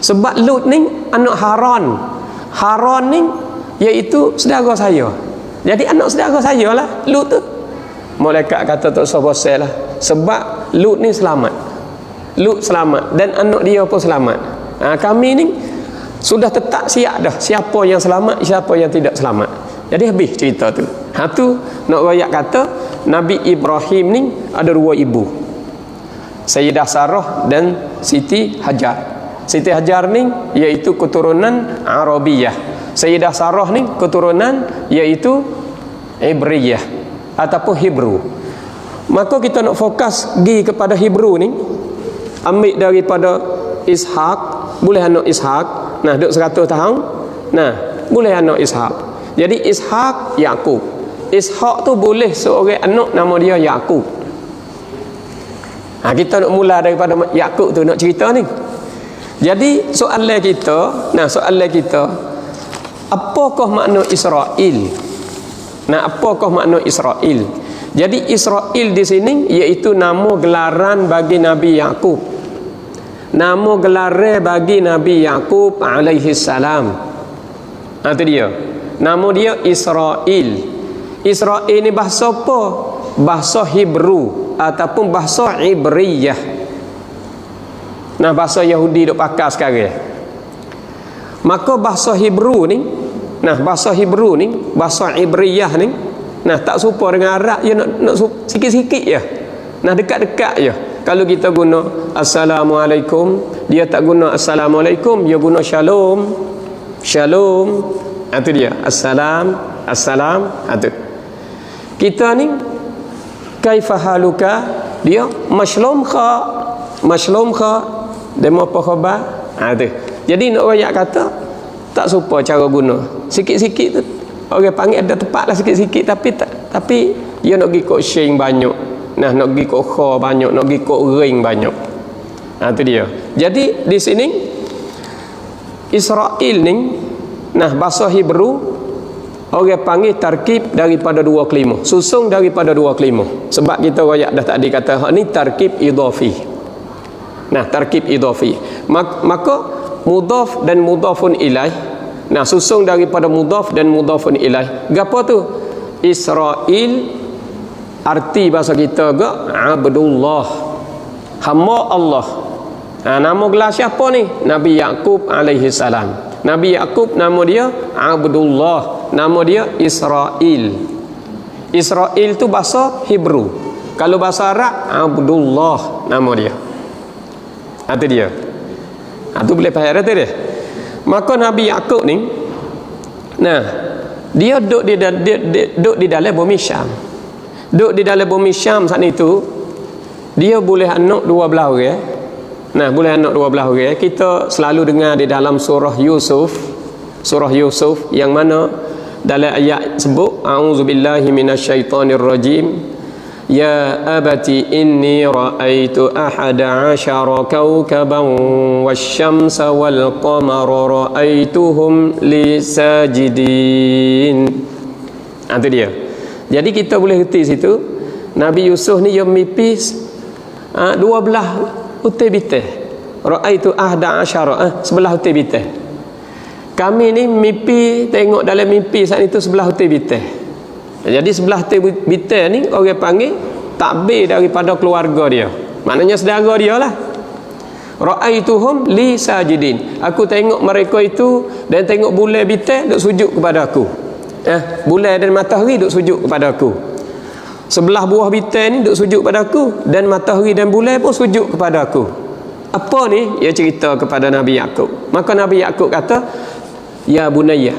Sebab Lut ni anak Haran. Haran ni iaitu saudara saya. Jadi anak saudara saya lah Lut tu. Malaikat kata tak usah bosan lah. Sebab Lut ni selamat. Lut selamat dan anak dia pun selamat. Kami ni sudah tetap siap dah siapa yang selamat, siapa yang tidak selamat. Jadi habis cerita tu. Tu nak royak kata Nabi Ibrahim ni ada dua ibu, Sayyidah Sarah dan Siti Hajar. Siti Hajar ni iaitu keturunan Arabiyah. Sayyidah Sarah ni keturunan iaitu Ibriyah ataupun Hebrew. Maka kita nak fokus pergi kepada Hebrew ni, ambil daripada Ishak, boleh anak Ishak. Duduk 100 tahun. Boleh anak Ishak. Jadi Ishak Yakub. Ishak tu boleh seorang anak nama dia Yakub. Kita nak mula daripada Yakub tu nak cerita ni. Jadi soalan kita, apakah makna Israel? Apakah makna Israel? Jadi Israel di sini iaitu nama gelaran bagi Nabi Yakub. Nama gelaran bagi Nabi Yakub alaihi salam. Itu dia. Nama dia Israel. Israel ni bahasa apa? Bahasa Hebrew ataupun bahasa Ibriyah. Nah, bahasa Yahudi duk pakai sekarang. Maka bahasa Hebrew ni, bahasa Hebrew ni, bahasa Ibriyah ni, tak serupa dengan Arab. Ya nak sikit-sikit je. Dekat-dekat je. Kalau kita guna Assalamualaikum, dia tak guna Assalamualaikum, dia guna Shalom. Shalom. Itu dia. Assalam. Itu. Kita ni kaifa haluka, dia maslumka. Demo apa khabar? Itu. Jadi nak royak kata tak serupa cara guna. Sikit-sikit tu orang panggil ada tepat lah sikit-sikit, tapi dia nak pergi kok sing banyak. Nak pergi kok kha banyak, nak pergi kok ring banyak. Itu dia. Jadi di sini Israel ni, bahasa Hebrew orang panggil tarkib daripada dua kelima, susung daripada dua kelima. Sebab kita royak dah tadi kata hak ni tarkib idhafi. Tarkib idhafi. Maka mudhaf dan mudhafun ilaih, susung daripada mudhaf dan mudhafun ilaih. Gapo tu? Israel arti bahasa kita ke Abdullah, hamba Allah. Nama gelar siapa ni? Nabi Yaqub alaihi salam. Nabi Yaqub nama dia Abdullah, nama dia Israel. Israel tu bahasa Hebrew. Kalau bahasa Arab Abdullah nama dia. Itu dia. Itu boleh faham tu dia. Maka Nabi Yaqub ni, dia duduk di dalam bumi Syam. Duduk di dalam bumi Syam saat itu, dia boleh anak 12 orang. Boleh anak 12 orang. Kita selalu dengar di dalam surah Yusuf yang mana dalam ayat sebut a'udzubillahi minasyaitonirrajim, ya abati inni ra'aitu ahada 'asyara kawkaban wasyamsa wal qamara ra'aituhum li sajidin. Itu dia. Jadi kita boleh reti situ Nabi Yusuf ni dia mimpi 12 utai bitih. Ra'aitu ahda asyara, sebelah utai bitih. Kami ni mimpi, tengok dalam mimpi saat itu sebelah utai bitih. Jadi sebelah utai bitih ni orang panggil takbir daripada keluarga dia. Maknanya saudara dia lah. Ra'aituhum li sajidin. Aku tengok mereka itu dan tengok bulan bitih duk sujud kepada aku. Bulan dan matahari duk sujud kepada aku. Sebelah buah bintang ni duk sujud kepada aku, dan matahari dan bulan pun sujud kepada aku. Apa ni? Ia cerita kepada Nabi Yaqub. Maka Nabi Yaqub kata, ya bunayya,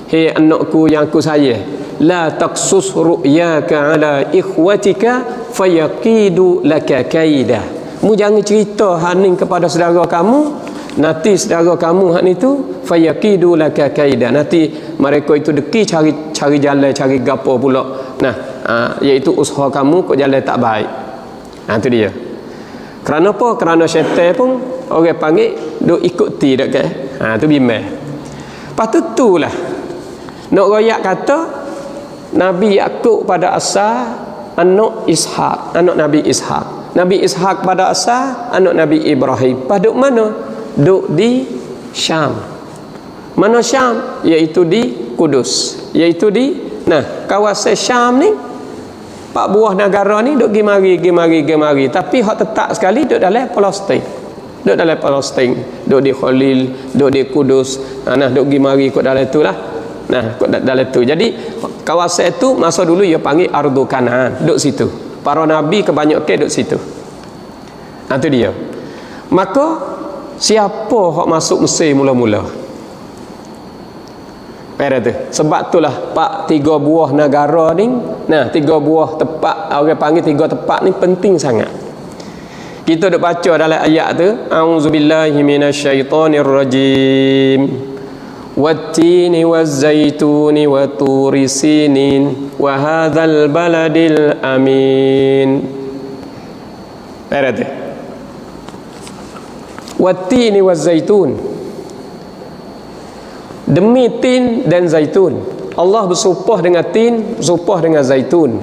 hei anakku yang aku sayang, la taqsus ru'yaka ala ikhwatika fayaqidu laka kaida. Mu jangan cerita haning kepada saudara kamu, nanti saudara kamu hak ni tu fayaqidu laka kaida, nanti mereka itu deki cari jalan, cari gapo pula, iaitu usaha kamu kok jalan tak baik. Itu dia. Kerana apa? Kerana syaitan pun orang panggil duk ikuti dak ke. Tu bimbang. Lepas tu lah nak royak kata Nabi Yaqub pada asal anak Ishak, anak Nabi Ishak. Nabi Ishak pada asal anak Nabi Ibrahim. Pada mana? Duk di Syam. Mana Syam? Iaitu di Kudus. Iaitu di kawasan Syam ni. 4 buah negara ni duk gimari. Tapi hak tetap sekali duk dalam Palestin. Duk dalam Palestin, duk di Khalil, duk di Kudus. Duk gimari kot dalam itulah. Kot dalam tu. Jadi kawasan itu masa dulu ia panggil Ardu Kanaan. Duk situ. Para nabi kebanyakan duk situ. Itu dia. Maka siapa hak masuk Mesir mula-mula? Pada tu. Sebab itulah 3 buah negara ni, 3 buah tempat, orang panggil 3 tempat ni penting sangat. Kita dah baca dalam ayat tu, a'udzubillahi minasyaitonirrajim. Wattini wazzaituni wa turi sinin wa hadzal baladil amin. Pada tu. Wattini wazzaitun, demi tin dan zaitun. Allah bersumpah dengan tin, bersumpah dengan zaitun.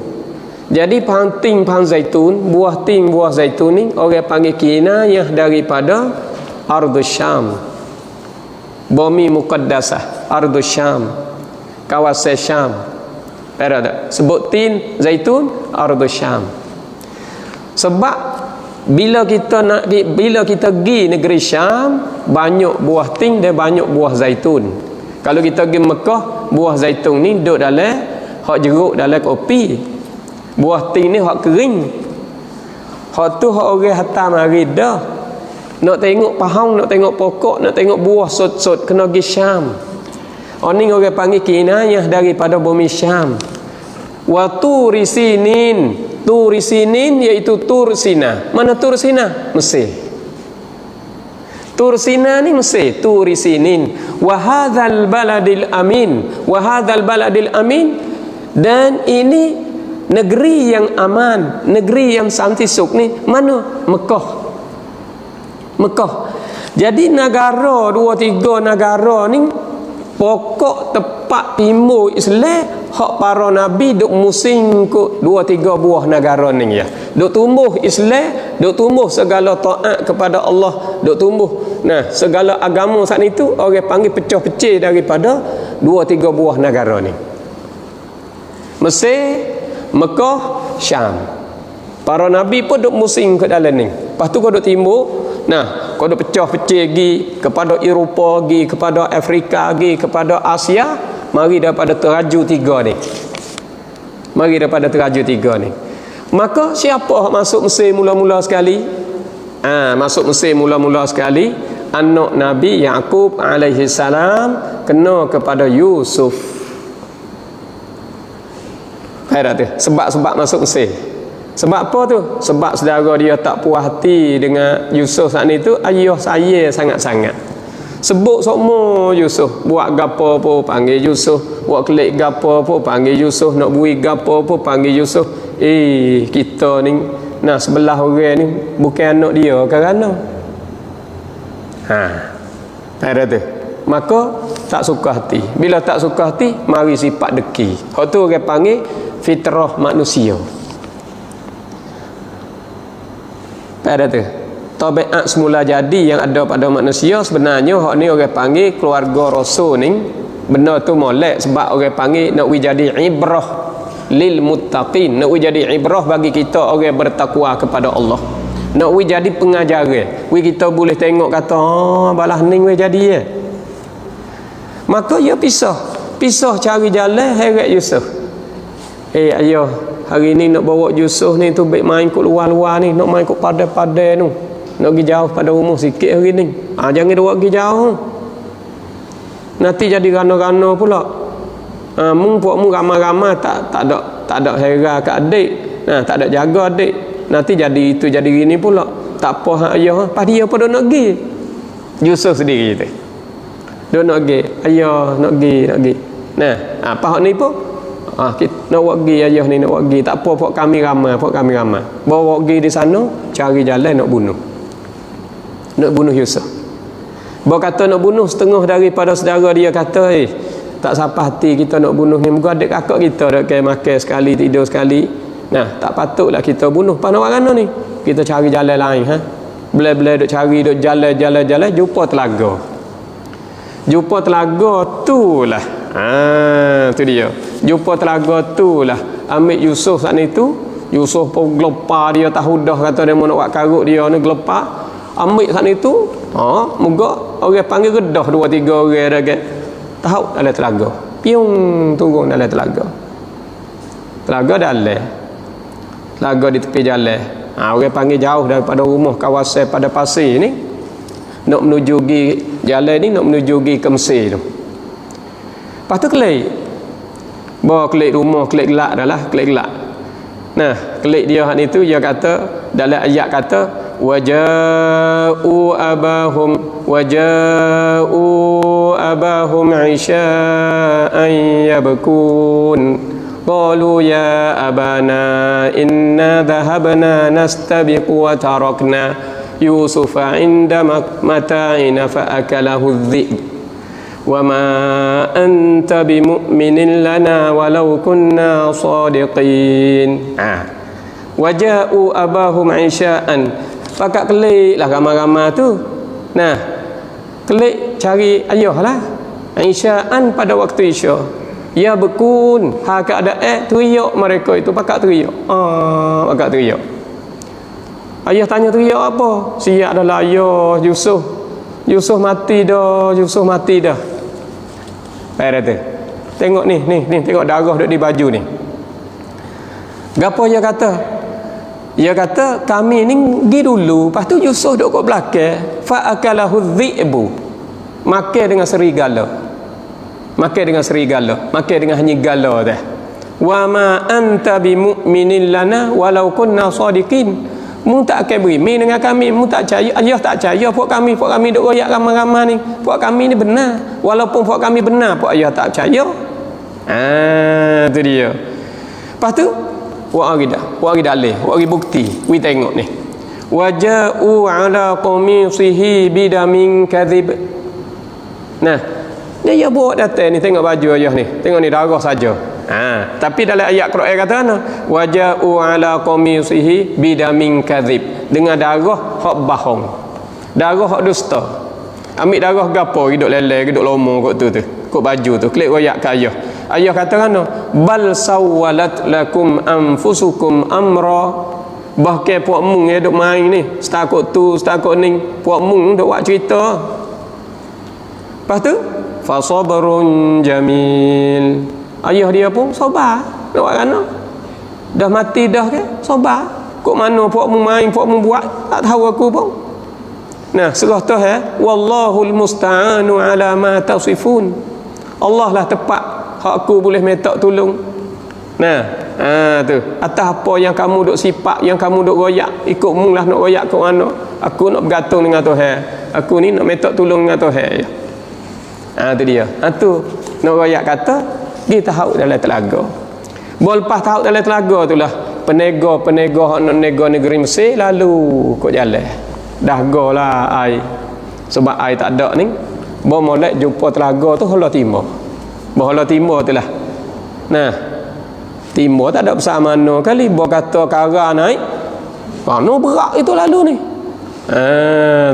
Jadi pohon tin, pohon zaitun, buah tin, buah zaitun ni orang panggil kinayah daripada Ardus Syam, bumi muqaddasah, Ardus Syam, kawasan Syam. Faham tak? Sebut tin, zaitun, ardu Syam. Sebab bila kita pergi negeri Syam, banyak buah tin dan banyak buah zaitun. Kalau kita pergi Mekah, buah zaitun ni duduk dalam hak jeruk dalam kopi. Buah tin ni hak kering. Hak tu hak orang hantar mari dah. Nak tengok pahang, nak tengok pokok, nak tengok buah sot-sot, kena pergi Syam. Ni orang panggil kinayah daripada bumi Syam. Wa turi sinin. Turi sinin iaitu Tur Sina. Mana Tur Sina? Mesir. Tur Sina ni Mesir. Turi sinin. Wa hadzal baladil amin. Wa hadzal baladil amin. Dan ini negeri yang aman, negeri yang santisuk ni mana? Mekah. Mekah. Jadi negara, 2-3 negara ni pokok tempat timur Islam hak para nabi duk musim ke 2-3 buah negara ni ya. Duk tumbuh Islam, duk tumbuh segala taat kepada Allah, duk tumbuh. Nah, segala agama saat itu orang panggil pecah-pecah daripada 2-3 buah negara ni. Mesir, Mekah, Syam. Para nabi pun duk musim ke dalam ni. Lepas tu kau duk timur. Nah, kau duk pecah-pecah pergi kepada Eropah, pergi kepada Afrika, pergi kepada Asia. Mari daripada teraju 3 ni. Mari daripada teraju 3 ni. Maka siapa masuk Mesir mula-mula sekali? Masuk Mesir mula-mula sekali anak Nabi Yaqub alaihi salam kena kepada Yusuf. Khairat tu. Sebab masuk Mesir. Sebab apa tu? Sebab saudara dia tak puas hati dengan Yusuf saat ni tu, ayah saya sangat-sangat. Sebut semua Yusuf, buat gapo apa panggil Yusuf, buat kelik gapo apa panggil Yusuf, nak bui gapo apa panggil Yusuf. Kita ni nah sebelah orang ni bukan anak dia kerana ada tu. Maka tak suka hati. Bila tak suka hati, mari sifat deki. Hak tu orang panggil fitrah manusia. Ada tu. Tabiat semula jadi yang ada pada manusia sebenarnya hak ni orang panggil keluarga rasul ni. Benda tu molek sebab orang panggil nak jadi ibrah lil muttaqin, nak jadi ibrah bagi kita orang bertakwa kepada Allah. Nak jadi pengajaran. Kita boleh tengok kata balah ning jadi ya. Maka ya pisah cari jalan heret Yusuf. Ayah, hari ni nak bawa Yusuf ni tu baik main kat luar-luar ni, nak main kat padai-padai tu. Nak pergi jauh pada rumah sikit hari ni. Jangan dia pergi jauh. Nanti jadi rana-rana pula. Puakmu ramai-ramai tak ada hera kat adik. Tak ada jaga adik. Nanti jadi itu jadi gini pula. Tak apa hak ayah. Pas dia apa nak pergi? Yusuf sendiri tu. Dia nak pergi. Ayah nak pergi. Nah, apa hak ni pun? Kita nak pergi ayah ni nak pergi. Tak apa puak kami ramai. Bawa pergi di sana cari jalan nak bunuh. Nak bunuh Yusuf. Bawa kata nak bunuh setengah daripada saudara dia kata tak sampai hati kita nak bunuh ni. Muka adik kakak kita dah kaya makan sekali, tidur sekali. Nah, tak patutlah kita bunuh. Panah warana ni. Kita cari jalan lain. Belai-belai duk cari, duk jalan. Jumpa telaga. Tu lah. Tu dia. Jumpa telaga tu lah. Ambil Yusuf saat ni tu. Yusuf pun gelepar dia tahu dah kata dia mau nak buat karut dia ni gelepar. Ambil saat itu, moga orang panggil gedah 2-3 orang dah ke. Tahu dalam telaga. Piung turun dalam telaga. Telaga dalam. Telaga di tepi jalan. Orang panggil jauh daripada rumah kawasan pada pasir ni. Nak menuju pergi jalan ni, nak menuju pergi ke Mesir tu. Lepas tu kelik. Bawa kelik rumah, kelik gelak dah lah, kelik gelak. Nah, kelik dia hak ni tu dia kata dalam ayat kata waja'u abahum isha'an yabkun qalu ya abana inna dhahabna nastabiqu wa tarakna yusufa inda mata'ina fa akalahu adh-dhi'b wa ma anta bimu'minin lana walau kunna sadiqin. Waja'u abahum isha'an. Pakat kelik lah ramai-ramai tu. Nah, kelik cari ayah lah. Isya'an pada waktu isya. Ya bekun hak ada teriak mereka itu pakak teriak. Pakak teriak. Ayah tanya teriak apa? Siap adalah ayah Yusuf. Yusuf mati dah, Yusuf mati dah. Baik tu. Tengok ni, tengok darah duk di baju ni. Gapo dia kata? Dia kata kami ni pergi dulu, lepas tu Yusuf duk kat belakang, fa akalahu dhi'bu. Makan dengan serigala. Makan dengan serigala, makan dengan nyigala dah. Wa ma anta bimu'minin lana walau kunna sadiqin. Mu tak akan beriman dengan kami, mu tak percaya, ayah tak percaya puak kami duk royak ramai-ramai ni. Puak kami ni benar. Walaupun puak kami benar, puak ayah tak percaya. Tu dia. Lepas tu Wak hari dalih, wak hari bukti. We tengok ni. Waja'u ala qamisihi bidamin kadhib. Nah, dia buat datang ni, tengok baju ayah ni. Tengok ni darah saja. Tapi dalam ayat Quran kata mana? Waja'u ala qamisihi bidamin kadhib. Dengan darah hak bohong. Darah hak dusta. Ambil darah gapo hidup leleh, hidup lomo kok tu. Kok baju tu, klik royak ke ayah. Ayah kata kan, bal sawwalat lakum anfusukum amra. Bahkan puak mung duk main ni, setakut tu setakut ni, puak mung duk buat cerita. Lepas tu fa sabrun jamil. Ayah dia pun sabar nak buat kana. Dah mati dah ke, sabar. Kok mana puak mung main, puak mung buat, tak tahu aku pun. Nah, serah tu wallahul musta'anu ala ma tasifun. Allah lah tepat hak aku boleh minta tolong. Nah, tu. Atas apa yang kamu duk sifat, yang kamu duk royak, ikut mung lah nak royak ke mana. Aku nak bergantung dengan Tuhan. Aku ni nak minta tolong dengan Tuhan. Tu dia. Tu nak royak kata dia tahu dalam telaga. Lepas tahu dalam telaga itulah penega-penega hak nak nega negeri Mesir lalu kok jalan. Dah golah air. Sebab air tak ada ni. Bawa molek jumpa telaga tu Hala Timur. Hala Timur tu lah. Nah, Timur tak ada besar mana kali. Bawa kata kara naik. Mana berat itu lalu ni.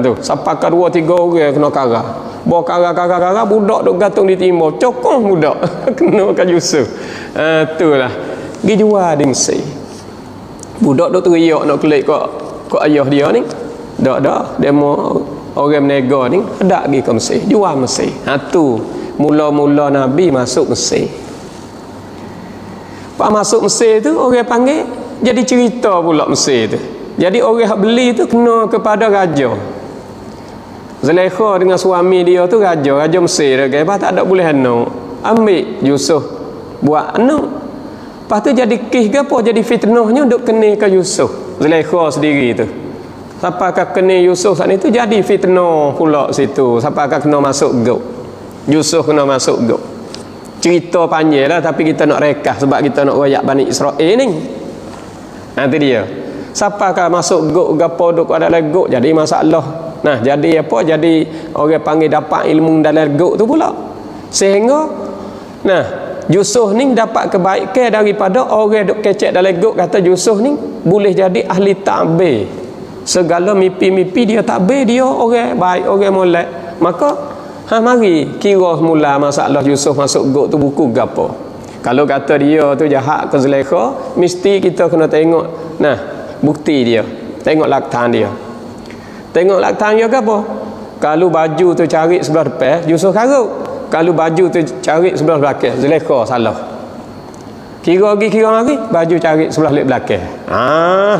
Tu. Sampai ke 2-3 orang kena kara. Bawa kara budak duk gantung di Timur. Cokong budak. Kena ke Yusuf. Tu lah. Pergi jual di Mesir. Budak duk teriak nak kelik kok ayah dia ni. Dak. Dia mau orang menega ni ada pergi ke Mesir, jual Mesir. Tu mula-mula Nabi masuk Mesir. Pak masuk Mesir tu orang panggil jadi cerita pula Mesir tu. Jadi orang hak beli tu kena kepada raja. Zulaikha dengan suami dia tu raja Mesir kan. Lepas tak ada boleh anak. Ambil Yusuf buat anak. Lepas tu jadi kisah ke apa, jadi fitnahnya duk kena ke Yusuf. Zulaikha sendiri tu. Sampai akan kena Yusuf saat itu jadi fitnah pula situ. Sampai akan kena masuk gok. Yusuf kena masuk gok. Cerita panjang lah, tapi kita nak rekah sebab kita nak royak Bani Israel ni. Nanti dia. Sampai akan masuk gok, gapo duk ada dalam gok, jadi masalah. Nah, jadi apa? Jadi orang panggil dapat ilmu dalam gok tu pula. Sehingga nah, Yusuf ni dapat kebaikan daripada orang duk kecek dalam gok. Kata Yusuf ni boleh jadi ahli ta'bir. Segala mimpi-mimpi dia takbir, dia orang baik, orang molek. Maka mari kira semula masalah Yusuf masuk gok tu buku gapo. Kalau kata dia tu jahat ke Zulaikha, mesti kita kena tengok nah bukti dia. Tengok laktan dia. Tengok laktan dia ke apa? Kalau baju tu cari sebelah depan, Yusuf karuk. Kalau baju tu cari sebelah belakang, Zulaikha salah. Kira lagi baju cari sebelah belakang.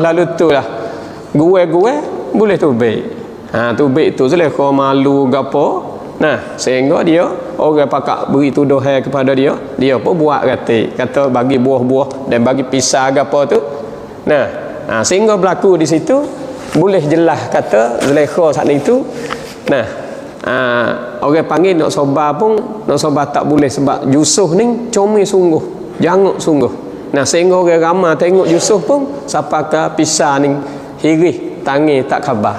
Lalu tu lah. Gue boleh tubik. Tubik tu Zulaikha malu gapo. Nah, sehingga dia orang pakak beri tuduhan kepada dia pun buat kata bagi buah-buah dan bagi pisah gapo tu. Nah, sehingga berlaku di situ boleh jelas kata Zulaikha saat itu. Nah, orang panggil nak sobar pun nak sobar tak boleh sebab Yusuf ni comel sungguh, janguk sungguh. Nah, sehingga orang ramai tengok Yusuf pun sampai ke pisah ni hirih tangi tak khabar.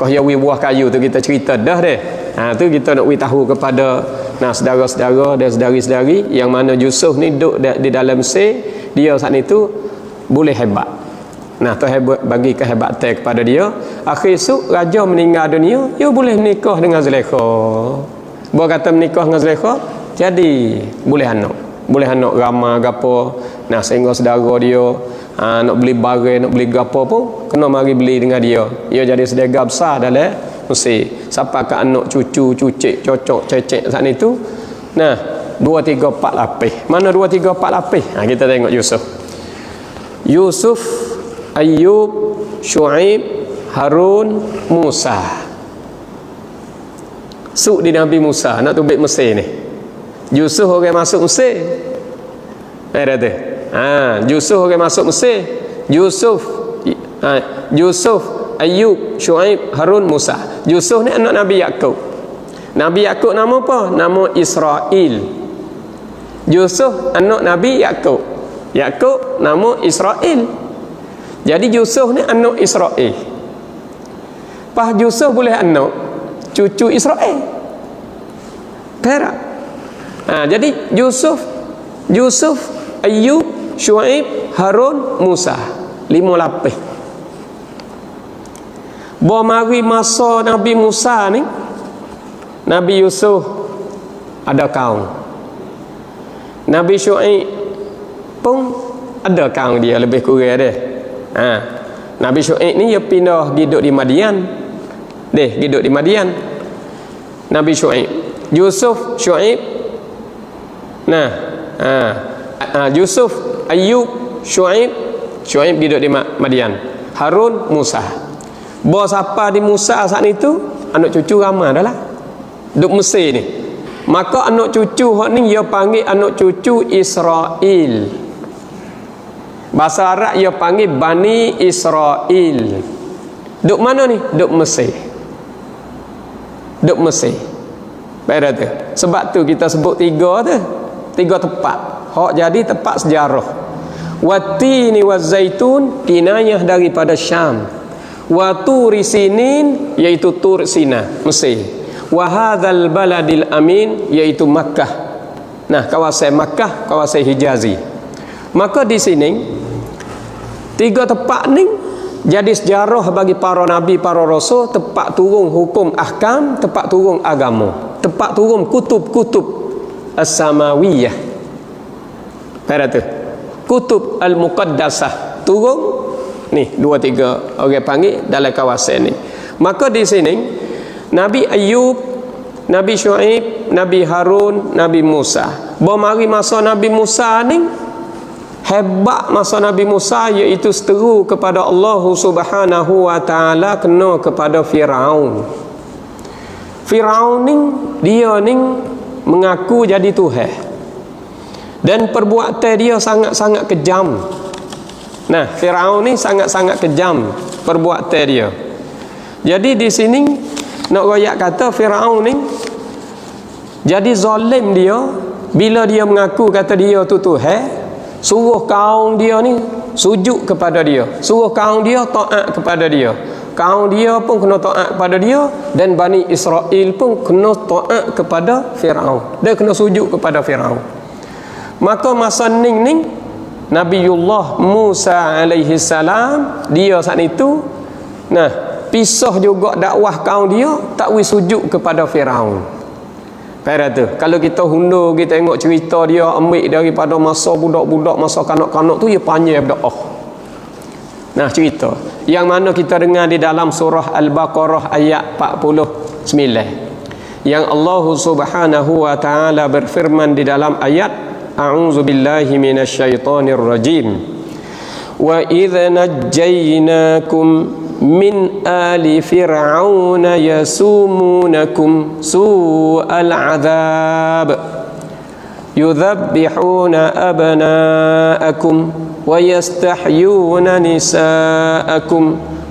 Kau ya buah kayu tu kita cerita dah deh. Tu kita nak tahu kepada saudara-saudara dan saudari-saudari yang mana Yusuf ni duduk di dalam Mesir, dia saat itu boleh hebat. Tu hebat bagi kehebatan kepada dia. Akhir esok raja meninggal dunia, dia boleh menikah dengan Zulaikha. Buat kata menikah dengan Zulaikha, Jadi boleh anak ramah gapo. Nah, sehingga saudara dia nak beli barang, nak beli gapo pun kena mari beli dengan dia. Ia jadi sedekah besar dalam Mesir. Sampai ke anak cucu, cucik, cocok, cecek saat itu. Nah, 2 3 4 lapis. Mana 2 3 4 lapis? Kita tengok Yusuf, Ayub, Syuaib, Harun, Musa. Suk di Nabi Musa nak tubik Mesir ni. Yusuf orang masuk Mesir. Yusuf orang masuk Mesir. Yusuf, Ayub, Syuaib, Harun, Musa. Yusuf ni anak Nabi Yakub. Nabi Yakub nama apa? Nama Israel. Yusuf anak Nabi Yakub. Yakub nama Israel. Jadi Yusuf ni anak Israel. Pas Yusuf boleh anak cucu Israel. Perak. Jadi Yusuf, Ayub, Syuaib, Harun, Musa. 5 lapis. Mari masa Nabi Musa ni, Nabi Yusuf ada kaum. Nabi Syuaib pun ada kaum dia lebih kurang dia. Nabi Syuaib ni dia pindah hidup di Madian. Hidup di Madian. Nabi Syuaib, Yusuf, Syuaib. Yusuf, Ayub, Syuaib hidup di Madian. Harun, Musa. Bos apa di Musa saat itu? Anak cucu ramai dah lah. Duk Mesir ni. Maka anak cucu hak ni dia panggil anak cucu Israel. Bahasa Arab dia panggil Bani Israel. Duk mana ni? Duk Mesir. Duk Mesir. Baik tu. Sebab tu kita sebut 3 tempat. Hak jadi tempat sejarah. Watini wazaitun kinayah daripada Syam. Wa turi sinin iaitu Tur Sina, Mesir. Wa hadzal baladil amin iaitu Makkah. Nah, kawasan Makkah, kawasan Hijazi. Maka di sini 3 tempat ni jadi sejarah bagi para nabi, para rasul, tempat turun hukum ahkam, tempat turun agama, tempat turun kutub-kutub as-samawiyah. Pada tu kutub al-muqaddasah turun ni 2 3 orang panggil dalam kawasan ni. Maka di sini Nabi Ayub, Nabi Syuaib, Nabi Harun, Nabi Musa. Mari masa Nabi Musa ni hebat masa Nabi Musa iaitu seteru kepada Allah Subhanahu wa taala kena kepada Firaun. Firaun ni dia ni mengaku jadi Tuhan. Dan perbuatan dia sangat-sangat kejam. Nah, Firaun ni sangat-sangat kejam perbuatan dia. Jadi di sini nak royak kata Firaun ni jadi zalim dia bila dia mengaku kata dia tu Tuhan, suruh kaum dia ni sujud kepada dia, suruh kaum dia taat kepada dia. Kaum dia pun kena taat kepada dia dan Bani Israel pun kena taat kepada Firaun. Dia kena sujud kepada Firaun. Maka masa ning Nabiullah Musa alaihi salam dia saat itu pisah juga dakwah kaum dia tak sujud kepada Firaun. Pada tu kalau kita hundur kita tengok cerita dia ambil daripada masa budak-budak, masa kanak-kanak tu dia panjang berdoa. Nah, cerita yang mana kita dengar di dalam surah Al-Baqarah ayat 49 yang Allah Subhanahu wa taala berfirman di dalam ayat A'udzu billahi minasyaitonir rajim. Wa idza najjaynakum min ali fir'auna yasumunakum su'al 'adzab yudhabbihuna abna'akum wa yastahyuna nisa'akum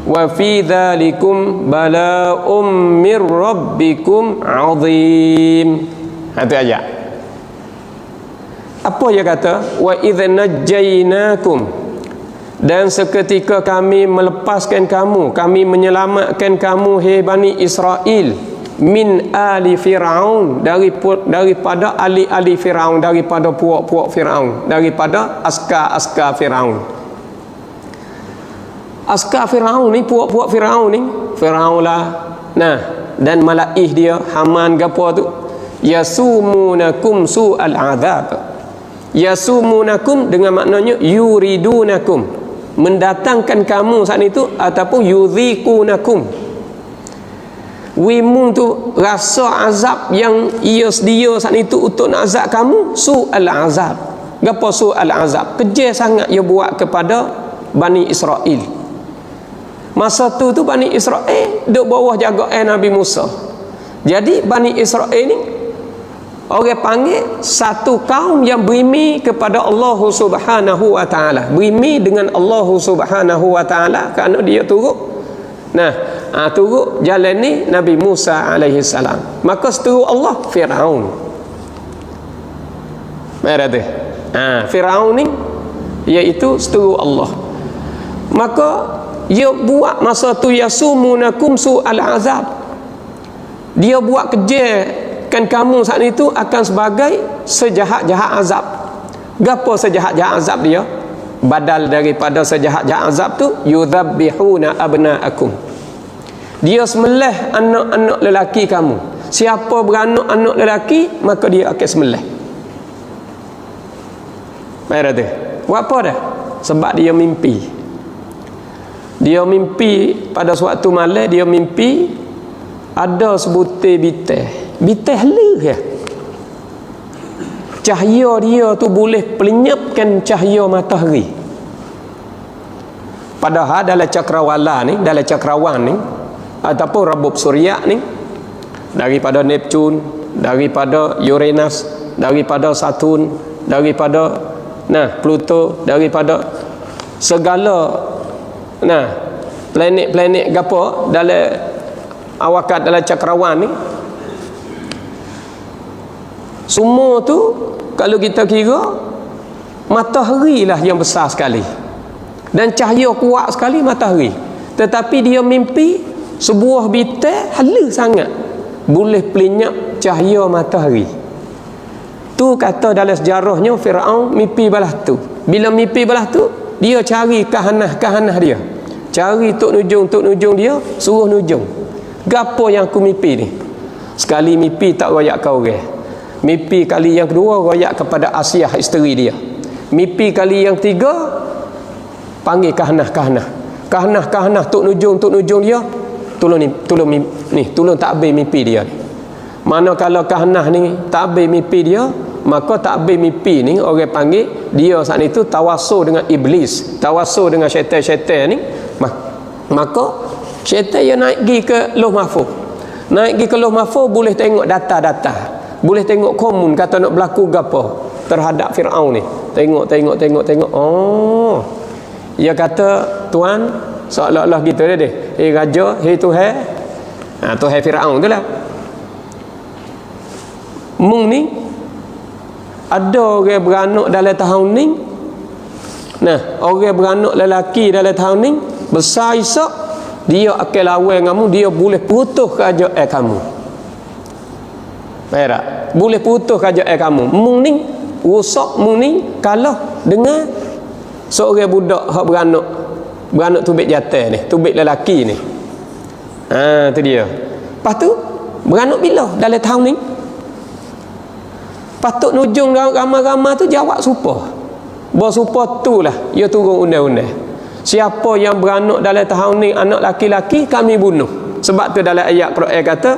wa fi dzalikum bala'um mir rabbikum 'adzim. Itu ayat. Apa dia kata? Wa idza najjaynakum, dan seketika kami melepaskan kamu, kami menyelamatkan kamu hai Bani Israel min ali Firaun, daripada ali-ali Firaun, daripada puak-puak Firaun, daripada askar-askar Firaun. Askar Firaun ni, puak-puak Firaun ni, Firaun lah. Nah, dan malaih dia Haman gapo tu, Yasumunakum su'al azab. Yasumunakum dengan maknanya yuridunakum, mendatangkan kamu saat itu, ataupun yudhikunakum. Wimun tu rasa azab yang ia sedia saat itu untuk nak azab kamu, su'al azab. Gapo su'al azab? Kejam sangat ia buat kepada Bani Israel. Masa tu Bani Israel duk bawah jagaan Nabi Musa. Jadi Bani Israel ni orang panggil satu kaum yang berimani kepada Allah Subhanahu wa taala. Berimani dengan Allah Subhanahu wa taala kerana dia turut. Turut jalan ni Nabi Musa alaihi salam. Maka seterus Allah Firaun. Mana tu? Firaun ni iaitu seterus Allah. Maka dia buat masa tu yasumunakum su'al azab. Dia buat kejekan kamu saat itu akan sebagai sejahat-jahat azab. Gapo sejahat-jahat azab dia? Badal daripada sejahat-jahat azab tu, yudhabbihuna abna'akum. Dia sembelih anak-anak lelaki kamu. Siapa beranak anak lelaki, maka dia akan sembelih. Baik tu. Buat apa dah? Sebab dia mimpi. Dia mimpi pada suatu malam, dia mimpi ada sebutir bitih. Bitih halus ya. Cahaya dia tu boleh pelenyapkan cahaya matahari. Padahal dalam cakrawala ni, dalam cakrawan ni, ataupun rabub suria ni, daripada Neptun, daripada Uranus, daripada Saturn, daripada Pluto, daripada segala planet-planet gapo dalam awakat dalam cakrawan ni, semua tu kalau kita kira matahari lah yang besar sekali dan cahaya kuat sekali matahari. Tetapi dia mimpi sebuah bintang halus sangat boleh pelenyap cahaya matahari. Tu kata dalam sejarahnya Firaun mimpi balas tu. Bila mimpi balas tu, dia cari kahanah dia, cari tok nujung dia, suruh nujung. Gapo yang aku mimpi ni? Sekali mimpi tak royak kau orang. Mimpi kali yang kedua royak kepada Asiah isteri dia. Mimpi kali yang tiga panggil kahanah tok nujung dia, tolong takbir mimpi dia ni. Mana kalau kahanah ni takbir mimpi dia, maka takbir mimpi ni orang panggil dia saat itu tawassul dengan iblis, tawassul dengan syaitan ni. Maka syaitan dia naik pergi ke Lauh Mahfuz. Naik pergi ke Lauh Mahfuz boleh tengok data-data, boleh tengok komun kata nak berlaku gapo terhadap Firaun ni. Tengok. Oh, dia kata tuan seolah-olah gitu dia. Raja, Tuhan. Tuhan Firaun tu lah. Mung ni ada orang beranak dalam tahun ni. Orang beranak lelaki dalam tahun ni besar esok dia akan lawan kamu, dia boleh putus kerajaan kamu. Baik, boleh putus kerajaan kamu. Mung ni rosak, mung ni kalah dengan seorang budak hak beranak tubik jantan ni, tubik lelaki ni. Tu dia. Lepas tu beranak bila dalam tahun ni? Patut nujung ramai-ramai tu jawab supa. Bahawa supa tu lah ia turun undang-undang. Siapa yang beranak dalam tahun ni anak laki-laki, kami bunuh. Sebab tu dalam ayat Quran kata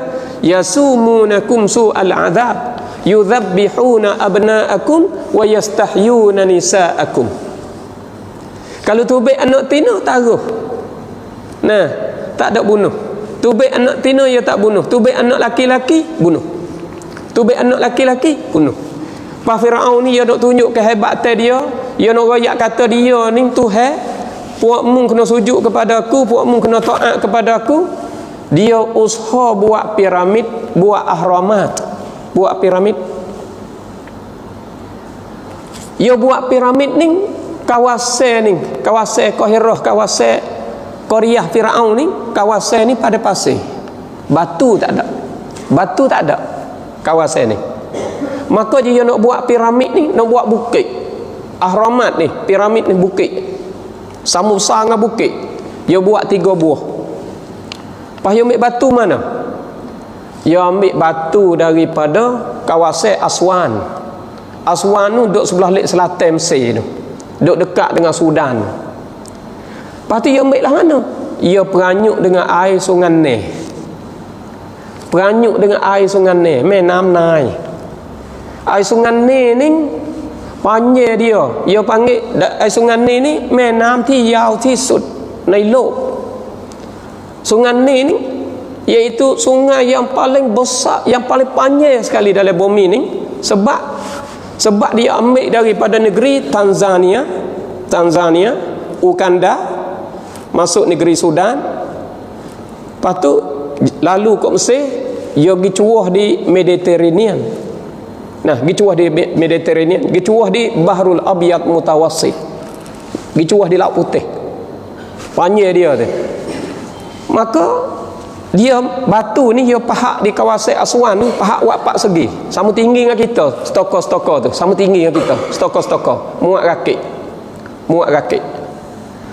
yasumunakum su'al azab yudhabbihuna abna'akum wa yastahyuna nisa'akum. Kalau tubik anak tina taruh, tak ada bunuh. Tubik anak tina dia tak bunuh. Tubik anak laki-laki bunuh. Tubik anak laki-laki bunuh. Pak Firaun ni dia nak tunjuk kehebatan dia, dia nak royak kata dia ni Tuhan, puakmu kena sujud kepada aku, puakmu kena taat kepada aku. Dia usaha buat piramid, buat ahramat, buat piramid. Dia buat piramid ni kawasan Qahirah, kawasan Korea Firaun ni, kawasan ni pada pasir. Batu tak ada kawasan ni. Maka dia nak buat piramid ni, nak buat bukit. Ahramat ni, piramid ni bukit. Sama besar dengan bukit. Dia buat 3 buah. Lepas dia ambil batu mana? Dia ambil batu daripada kawasan Aswan. Aswan tu duduk sebelah selatan Mesir tu, duduk dekat dengan Sudan. Lepas tu dia ambil lah mana? Dia peranyuk dengan air sungai Nil. Peranyuk dengan air sungai Nil, main Nam Nai. Air sungai Nil ni panjang dia. Dia panggil air sungai Nil niแม่น้ำที่ยาวที่สุดในโลก. Sungai Nil ni iaitu sungai yang paling besar, yang paling panjang sekali dalam bumi ni. Sebab dia ambil daripada negeri Tanzania, Uganda, masuk negeri Sudan. Lepas tu lalu ke Mesir, dia pergi cuah di Mediterranean. Nah, pergi cuah di Mediterranean, pergi cuah di Bahrul Abyad Mutawassit, pergi cuah di Laut Putih. Panjang dia tu. Maka dia batu ni dia pahak di kawasan Aswan ni, pahak buat 4 segi, sama tinggi dengan kita, stokor-stokor tu sama tinggi dengan kita, stokor-stokor, muat rakit,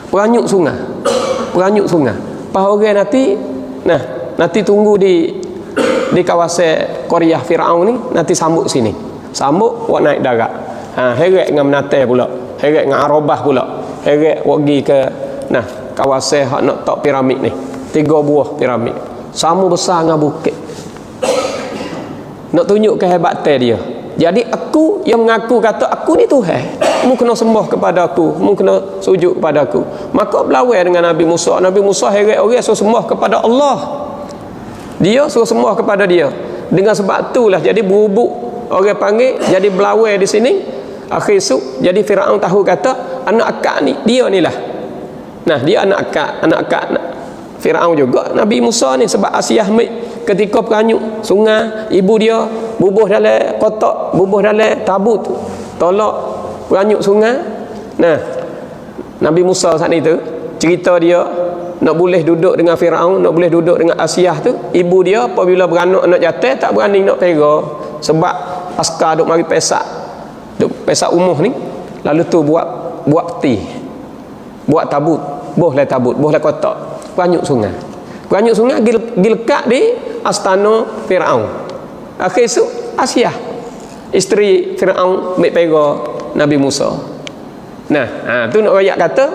peranyuk sungai. Pas orang nanti tunggu di kawasan Korea Firaun ni, nanti sambut sini, buat naik darat. Heret dengan Menate pula, heret dengan Arabah pula, heret pergi ke kawasan hak nak tok piramid ni, 3 buah piramid sama besar dengan bukit, nak tunjuk kehebatan dia. Jadi aku yang mengaku kata aku ni Tuhan, mu kena sembah kepada aku, mu kena sujud kepada aku. Maka berlawan dengan Nabi Musa. Nabi Musa heret orang suruh sembah kepada Allah, dia suruh sembah kepada dia. Dengan sebab itulah jadi bubuk orang panggil, jadi berlawan di sini. Akhir esok jadi Firaun tahu kata anak akak ni dia ni lah. Nah, dia anak akak Firaun juga Nabi Musa ni. Sebab Asia ambil ketika peranyuk sungai, ibu dia bubuh dalam kotak, bubuh dalam tabut, tolak peranyuk sungai. Nah, Nabi Musa saat itu cerita dia nak boleh duduk dengan Firaun, nak boleh duduk dengan Asia tu, ibu dia apabila beranak anak jantan tak berani nak pera. Sebab askar duk mari pesak umuh ni, lalu tu buat peti, buat tabut, boh lah kotak, peranyuk sungai gilkat di astana Firaun. Akhir esok Asia isteri Firaun ambil pera Nabi Musa. Tu nak royak kata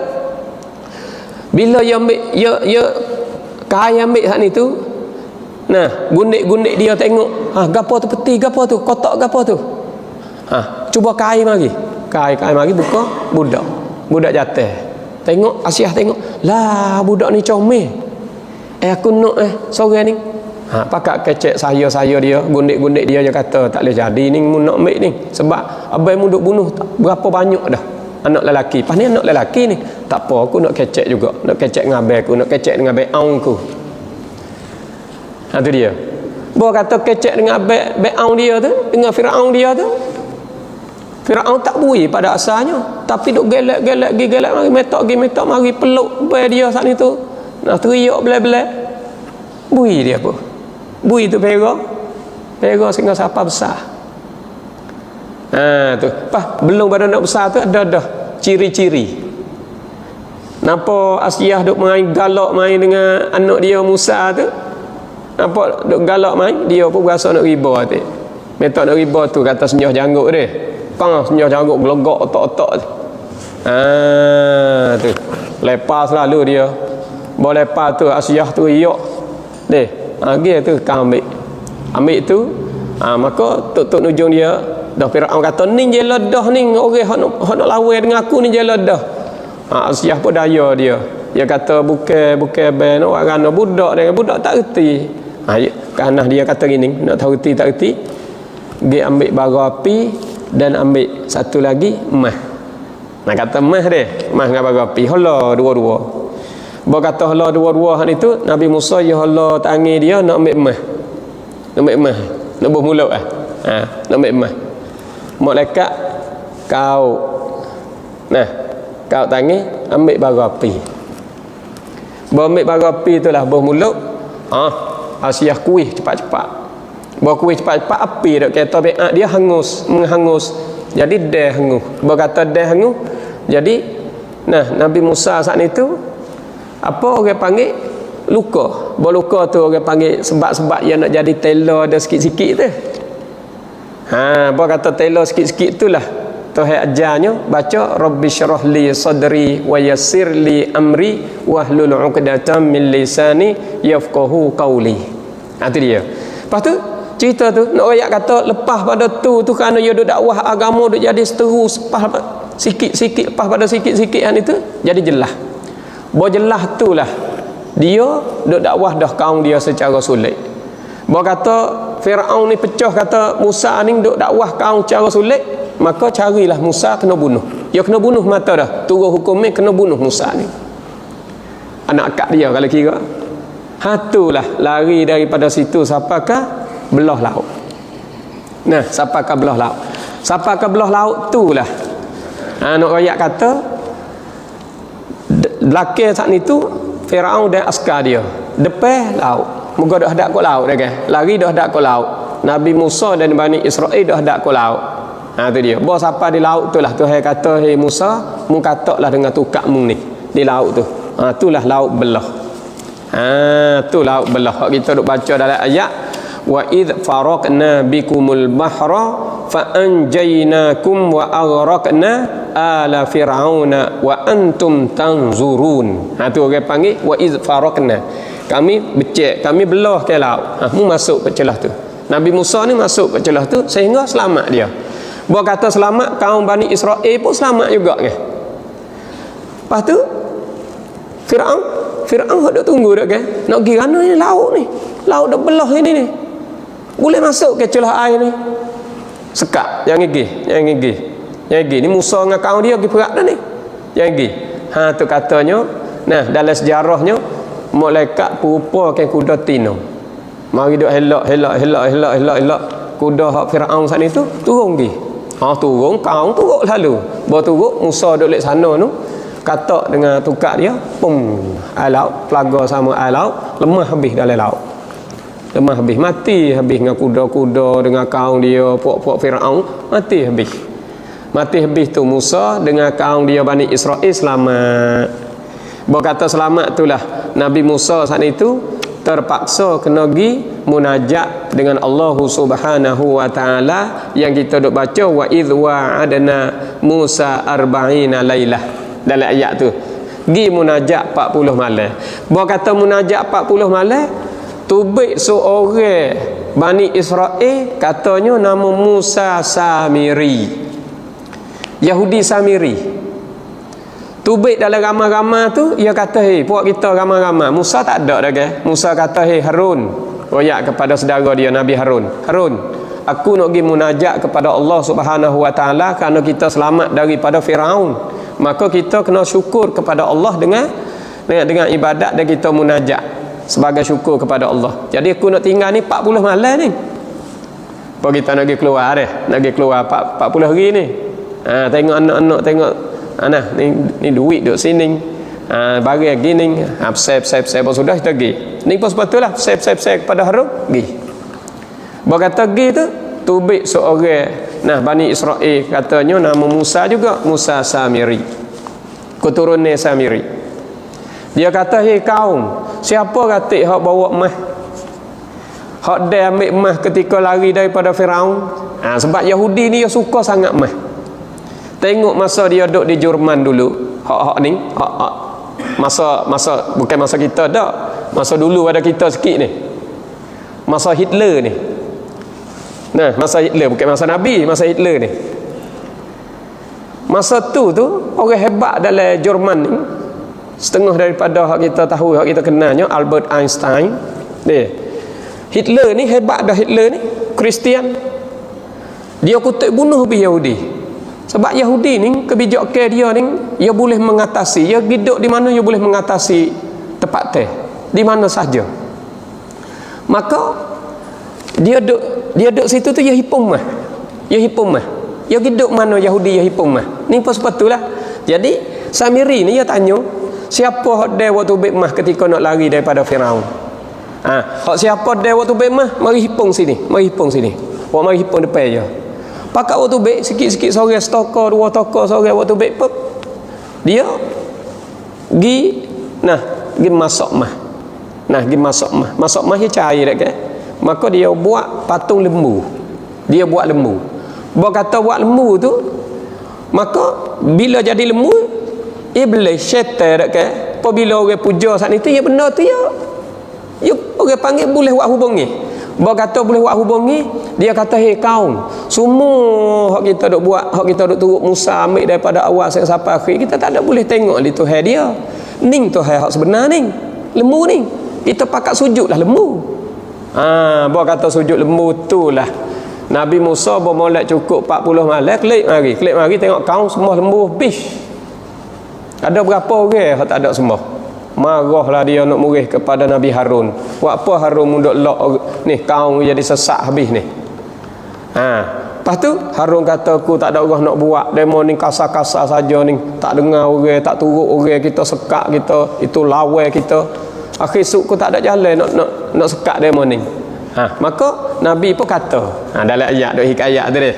bila dia ambil dia kai ambil hak ni tu, gundik dia tengok, gapo tu peti, gapo tu kotak, gapo tu, cuba kai mari buka, budak jatuh tengok, Asia tengok, lah budak ni comel, aku nak sore ni, pakak kecek saya dia, gundik dia kata tak boleh jadi ni, mu nak ambil ni sebab abai mu duk bunuh berapa banyak dah anak lelaki. Pas ni anak lelaki ni tak apa, aku nak kecek juga, nak kecek dengan abai aku, nak kecek dengan abai aung ku. Tu dia bawa kata kecek dengan abai aung dia tu, dengan Firaun dia tu. Firaun tak bui pada asalnya, tapi duk gelak mari metok mari peluk abai dia saat ni tu, nak teriak belak-belak. Bui dia apa? Bui tu pera sehingga siapa besar. Tu pas belum pada nak besar tu ada ciri-ciri. Napa Asyah duk main galak main dengan anak dia Musa tu? Napa duk galak main? Dia pun berasa nak riba tu. Metok nak riba tu kata senjah janggut dia. Senjah janggut gelegak otak-otak tu. Tu. Lepas lalu dia. Bawa lepas tu Asyah tu riak. Deh, dia tu kau ambil tu. Maka tok nujung dia. Dah Firaun kata ni je ledah ni orang hak nak lawan dengan aku ni je ledah. Asyah pun daya dia. Dia kata bukan ben orang nak budak tak reti. Kerana dia kata gini, nak tahu reti tak reti, dia ambil bara api dan ambil satu lagi emas. Nak kata emas dengan bara api, hala dua-dua. Bawa kata hala dua-dua hak itu Nabi Musa ya hala tangi dia nak ambil emas. Nak buh mulut nak ambil emas. Malaikat kau tangi ambil bara api. Ambil bara api itulah buh mulut. Asyah kuih cepat-cepat. Bawa kuih cepat-cepat, api dak kereta beak dia menghangus. Jadi dah hangus. Berkata dah hangus. Jadi Nabi Musa saat itu apa orang panggil luka. Luka tu orang panggil sebab-sebab yang nak jadi tela ada sikit-sikit tu. Kata tela sikit-sikit itulah Tuhan ajarnya baca Rabbi syrah li sadri wa yassir li amri wahlul 'uqdatam min lisani yafqahu qawli. Itu dia. Lepas tu cerita tu nak ayat kata lepas pada tu kerana dia duk dakwah agama duk jadi seteru lepas sikit-sikit lepas pada sikit-sikit itu jadi jelas. Jelas itulah dia duk dakwah dah kaum dia secara sulit. Kata Firaun ni pecah kata Musa ni duk dakwah kaum secara sulit, maka carilah Musa kena bunuh. Dia kena bunuh mata dah. Turun hukum ni kena bunuh Musa ni. Anak akak dia kalau kira. Itulah lari daripada situ sampai ke belah laut. Nah, sampai ke belah laut. Sampai ke belah laut itulah. Nak ayat kata belakang saat itu Firaun dan askar dia depan laut. Moga dah hadap ke laut dah kan. Lari dah hadap ke laut. Nabi Musa dan Bani Israel dah hadap ke laut. Tu dia. Bawa sampai di laut tu lah Tuhan kata, "Hei Musa, mu kataklah dengan tukak mu ni di laut tu." Itulah laut belah. Tu laut belah. Kita duk baca dalam ayat wa id faraqna bikumul bahra fa anjaynakum wa aghraqna ala fir'auna wa antum tanzurun. Tu orang panggil wa id faraqna. Kami becek, kami belah ke laut. Mu masuk ke celah tu. Nabi Musa ni masuk ke celah tu sehingga selamat dia. Kata selamat, kaum Bani Israel pun selamat juga ke. Lepas tu Firaun duk tunggu dak ke. Nak pergi mana ni laut ni? Laut dah belah ini ni. Boleh masuk ke celah air ni? Sekat, jangan gigi. Ni Musa dengan kaum dia pergi perak dah ni. Jangan gigi. Tu katanya, nah dalam sejarahnya malaikat berupa ke kuda tino. Mari duk helak kuda hak Firaun saat itu turun pergi. Turun kaum turun lalu. Bawa turun Musa duk lek sana tu katak dengan tukak dia, pum, air laut, pelaga sama air laut, lemah habis dalam laut. Lemah habis, mati habis dengan kuda-kuda dengan kaum dia, puak-puak Firaun, mati habis. Mati habis tu Musa dengan kaum dia Bani Israel selamat. Berkata selamat itulah Nabi Musa saat itu terpaksa kena pergi munajat dengan Allah Subhanahu wa taala yang kita duk baca wa idh wa'adna Musa 40 lailah. Dalam ayat tu pergi munajat 40 malam. Berkata munajat 40 malam tubik seorang Bani Israel katanya nama Musa Samiri, Yahudi Samiri. Tubik dalam ramai-ramai tu dia kata, "Hei puak kita ramai-ramai." Musa tak ada dah ke. Musa kata, "Hei Harun," royak kepada saudara dia Nabi Harun, "Harun, aku nak pergi munajat kepada Allah Subhanahu wa taala kerana kita selamat daripada Firaun. Maka kita kena syukur kepada Allah dengan ibadat dan kita munajat sebagai syukur kepada Allah. Jadi aku nak tinggal ni 40 malam ni. Apa kita nak pergi keluar dah? Nak pergi keluar 40 hari ni. Tengok anak-anak, tengok ni duit duk sini. Barang gini, save sudah kita pergi. Ni pun sepatutlah save kepada Harun pergi. Berkata pergi tu tubik seorang Bani Israel katanya nama Musa juga, Musa Samiri, keturunan Samiri. Dia kata, "Hei kaum, siapa katik hak bawa emas? Hak dia ambil emas ketika lari daripada Firaun?" Sebab Yahudi ni dia suka sangat emas. Tengok masa dia duduk di Jerman dulu, hak ni, masa bukan masa kita dak, masa dulu ada kita sikit ni. Masa Hitler ni. Masa Hitler, bukan masa Nabi, masa Hitler ni. Masa tu orang hebat dalam Jerman ni, setengah daripada hak kita tahu, hak kita kenalnya Albert Einstein. Hitler ni hebat dah. Hitler ni Kristian. Dia kutuk bunuh Yahudi. Sebab Yahudi ni kebijakan dia ni, dia boleh mengatasi, dia hidup di mana dia boleh mengatasi tempat teh, di mana saja. Maka dia duduk situ tu dia hipung mah. Dia hidup mana Yahudi dia hipung mah. Ni pun sepatutlah. Jadi Samiri ni dia tanya, siapa dia waktu bek mah ketika nak lari daripada Firaun? Hak siapa dia waktu bek mah, mari hipung sini. Mari hipung depan je. Pakat waktu bek sikit-sikit sore setokor, 2 tokor sore waktu bek pop. Dia pergi masak mah. Nah, pergi masuk mah dia cair dak ke. Maka dia buat patung lembu. Dia buat lembu. Bo kata buat lembu tu, maka bila jadi lembu, iblis syaitan dak ke. Apabila orang puja saat itu ya benda tu ya. Ya orang panggil boleh buat hubungi. Bo kata boleh buat hubungi, dia kata hei kaum, semua hak kita dok buat, hak kita dok turut Musa ambil daripada awal sampai akhir, kita tak ada boleh tengok li Tuhan dia. Ning Tuhan hak sebenar ning. Lembu ni. Kita pakat sujudlah lembu. Bo kata sujud lembu tu lah. Nabi Musa bermolek cukup 40 malam, klik mari tengok kaum semua lembu habis. Ada berapa orang hak tak ada semua. Marahlah dia nak murih kepada Nabi Harun. Buat apa Harun munduk lock ni kaum jadi sesak habis ni. Lepas tu Harun kata aku tak ada orang nak buat demo ni kasar-kasar saja ni, tak dengar orang, tak turut orang, kita sekak kita, itu lawai kita. Akhir suku tak ada jalan nak sekak demo ni. Maka Nabi pun kata, dalam ayat dok hikayat tu dia.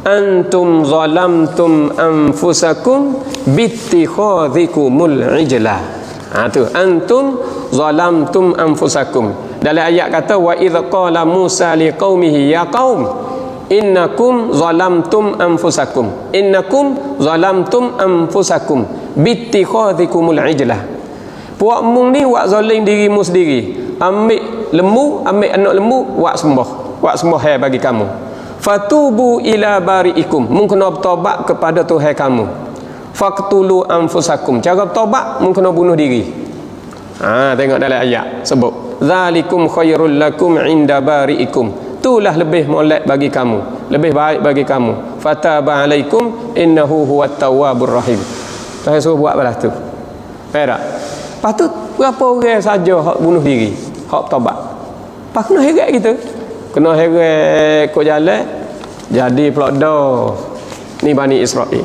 Antum zalamtum anfusakum bittikhadhikumul ijla. Tu antum zalamtum anfusakum. Dalam ayat kata wa idz qala Musa liqaumihi ya qaum innakum zalamtum anfusakum bittikhadhikumul ijlah. Puak mung ni buat zalim dirimu sendiri, ambil lembu, ambil anak lembu, buat sembah hai bagi kamu. Fatubu ila bariikum, mung kena bertaubat kepada Tuhan kamu. Faqtulu anfusakum, cara bertaubat mung kena bunuh diri. Tengok dalam ayat sebut zalikum khairul lakum inda bariikum, itulah lebih molek bagi kamu, lebih baik bagi kamu. Fataba alaikum innahu huwat tawwabur rahim. Tuhan suruh buat balas tu. Perak. Lepas tu berapa orang saja hak bunuh diri, hak taubat. Lepas kena heret gitu. Kena heret kau jalan jadi pula dah ni Bani Israel.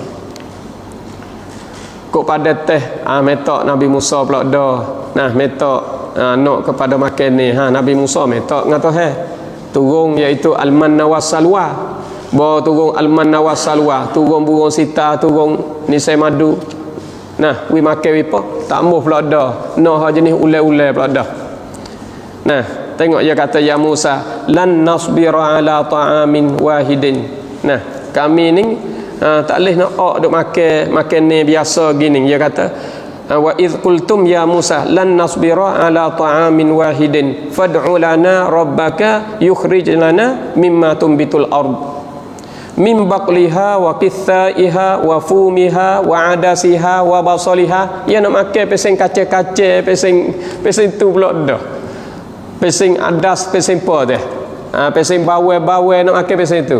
Kok pada teh metok Nabi Musa pula dah. Nah metok nak kepada makan ni. Nabi Musa metok ngata turun iaitu al-manna was-salwa. Bawa turun al-manna was-salwa, turun burung sita, turun nisai madu. Nah, wi makan wi apa? Tak ambuh pula dah. Noh jenis ulai-ulai pula dah. Nah, tengok dia kata ya Musa, lan nasbira ala ta'amin wahidin. Nah, kami ni tak boleh nak duk makan ni biasa gini. Dia kata wa idz qultum ya Musa lan nasbira ala ta'amin wahidin fad'u lana rabbaka yukhrij lana mimma tumbitul ard min baqliha wa qithaiha wa fumiha wa adasiha wa basaliha. Ya nak makan pesing kaca-kaca, pesing tu pula dah. Pesing adas, pesing apa tu? Pesing bawai nak makan pesing tu.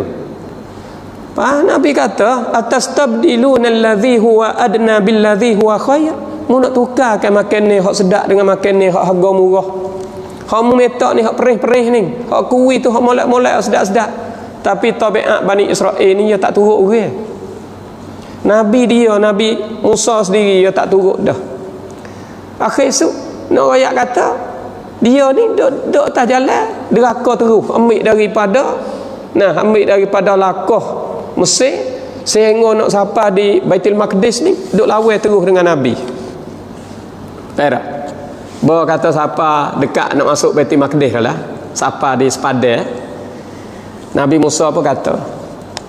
Nabi kata atastabdiluna alladhi huwa adna billadhi huwa khair. Mu nak tukarkan makan ni hak sedap dengan makan ni hak harga murah. Hak mu metak ni hak perih-perih ni, hak kuih tu hak molek-molek hak sedap-sedap. Tapi tabiat Bani Israel ni dia tak turut orang. Nabi Musa sendiri dia tak turut dah. Akhir tu nak rakyat kata dia ni duk atas jalan deraka terus ambil daripada lakoh Mesir sehingga nak sampai di Baitul Maqdis ni duk lawan terus dengan Nabi. Perak. Bawa kata siapa dekat nak masuk Baitul Maqdis lah, siapa di sepadan. Nabi Musa apa kata?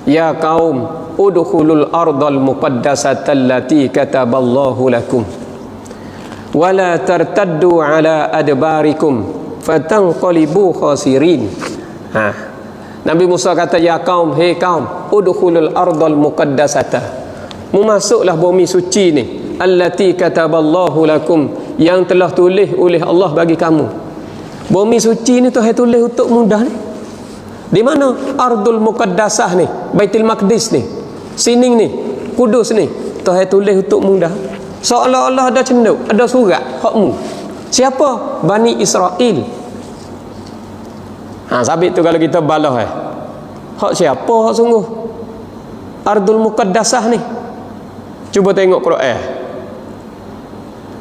Ya kaum, udkhulul ardal muqaddasata allati kataballahu lakum. Wala tartaddu ala adbarikum fatanqalibu khasirin. Nabi Musa kata ya kaum, hei kaum, udkhulul ardal muqaddasata. Masuklah bumi suci ni, allati kataballahu lakum, yang telah tulis oleh Allah bagi kamu. Bumi suci ni Tuhan tulis untuk mudah ni. Di mana? Ardul Muqaddasah ni, Baitul Maqdis ni, Sining ni, Kudus ni, Tuhan tulis untuk mudah. Seolah-olah ada cenduk, ada surat hakmu. Siapa? Bani Israel. Sabit tu kalau kita balah hak siapa hak sungguh? Ardul Muqaddasah ni. Cuba tengok Quran.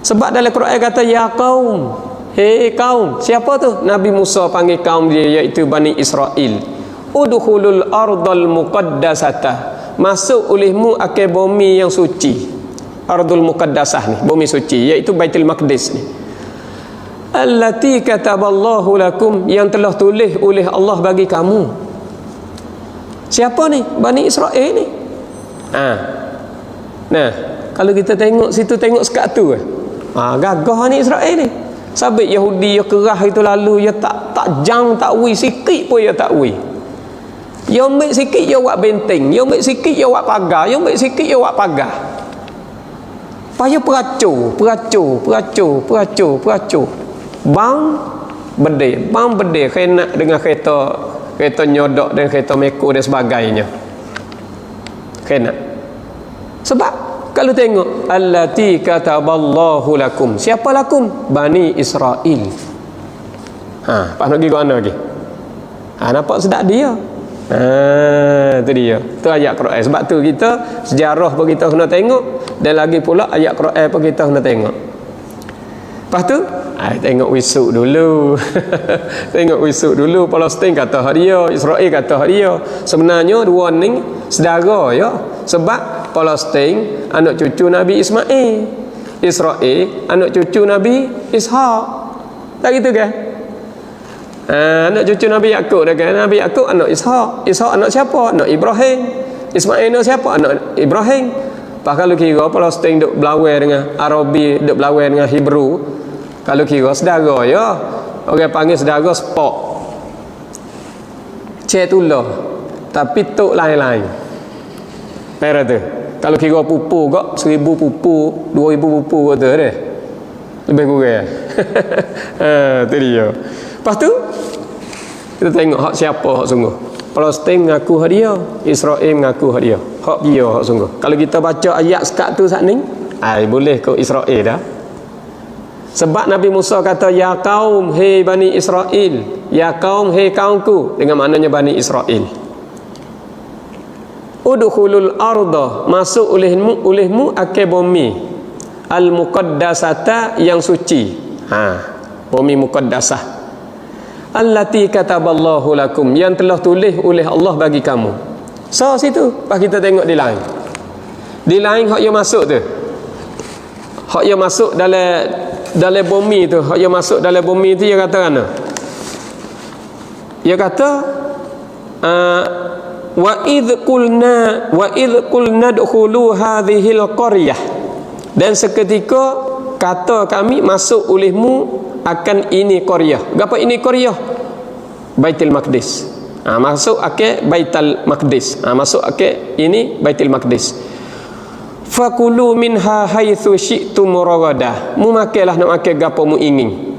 Sebab dalam Quran kata ya kaum, hei kaum. Siapa tu? Nabi Musa panggil kaum dia iaitu Bani Israel. Udkhulul ardal muqaddasata. Masuk olehmu ke bumi yang suci. Ardul Muqaddasah ni, bumi suci iaitu Baitul Maqdis ni. allati kataballahu lakum, yang telah tulis oleh Allah bagi kamu. Siapa ni? Bani Israel ni. Nah, kalau kita tengok situ, tengok sekat tu gagah ni Israel ni. Sabit Yahudi yang kerah itu lalu, dia tak jang, tak wi sikit pun dia tak wi. Dia ambil sikit dia buat benteng, dia ambil sikit dia buat pagar, dia ambil sikit dia buat pagar. Paya peracur. Bang berde kena dengan kereta nyodok dan kereta meko dan sebagainya. Kena. Sebab kalau tengok allati kataballahu lakum, siapa lakum? Bani Israel. Pak nak pergi ke mana lagi? Nampak sedap dia. Itu dia. Tu ayat Quran. Sebab tu kita sejarah pun kita kena tengok, dan lagi pula ayat Quran pun kita kena tengok. Lepas tu tengok wisuk dulu. Tengok wisuk dulu. Palestin kata hak dia, Israel kata hak dia. Sebenarnya dua ni saudara ya. Sebab Palestin anak cucu Nabi Ismail, Israel anak cucu Nabi Ishak. Tak gitu kan? Anak cucu Nabi Yakub dah kan? Nabi Yakub anak Ishak. Ishak anak siapa? Anak Ibrahim. Ismail anak siapa? Anak Ibrahim. Pas kalau kira Palestin duk berlawan dengan Arabi, duk berlawan dengan Hebrew, kalau kira saudara ya. Orang panggil saudara spok. Cetullah. Tapi tok lain-lain. Pera tu. Kalau kira pupu kok 1000 pupu, 2000 pupu kata deh. Lebih kurang. Tu dia. Lepas tu kita tengok hak siapa hak sungguh. Palestin mengaku hak dia, Israel mengaku hak dia. Hak dia hak sungguh. Kalau kita baca ayat sekat tu saat ni, boleh ke Israel dah. Sebab Nabi Musa kata ya kaum hei Bani Israel, ya kaum hei kaumku, dengan maknanya Bani Israel. Udkhulul arda, masuk olehmu ke bumi al-muqaddasata, yang suci. Bumi muqaddasah. Allati kataballahu lakum, yang telah tulis oleh Allah bagi kamu. So situ, pas kita tengok di lain. Di lain hak yang masuk tu. Hak yang masuk dalam bumi tu, hak yang masuk dalam bumi tu dia kata mana? Dia kata wa idh qulna dkhulu hadhil qaryah, dan seketika kata kami masuk olehmu akan ini qaryah. Apa ini qaryah? Baitul Maqdis. Masuk ke Baitul Maqdis. Masuk ke ini Baitul Maqdis. Fakulu minha haitsu syi'tum ragadah. Mu makanlah nak makan gapo mu ingin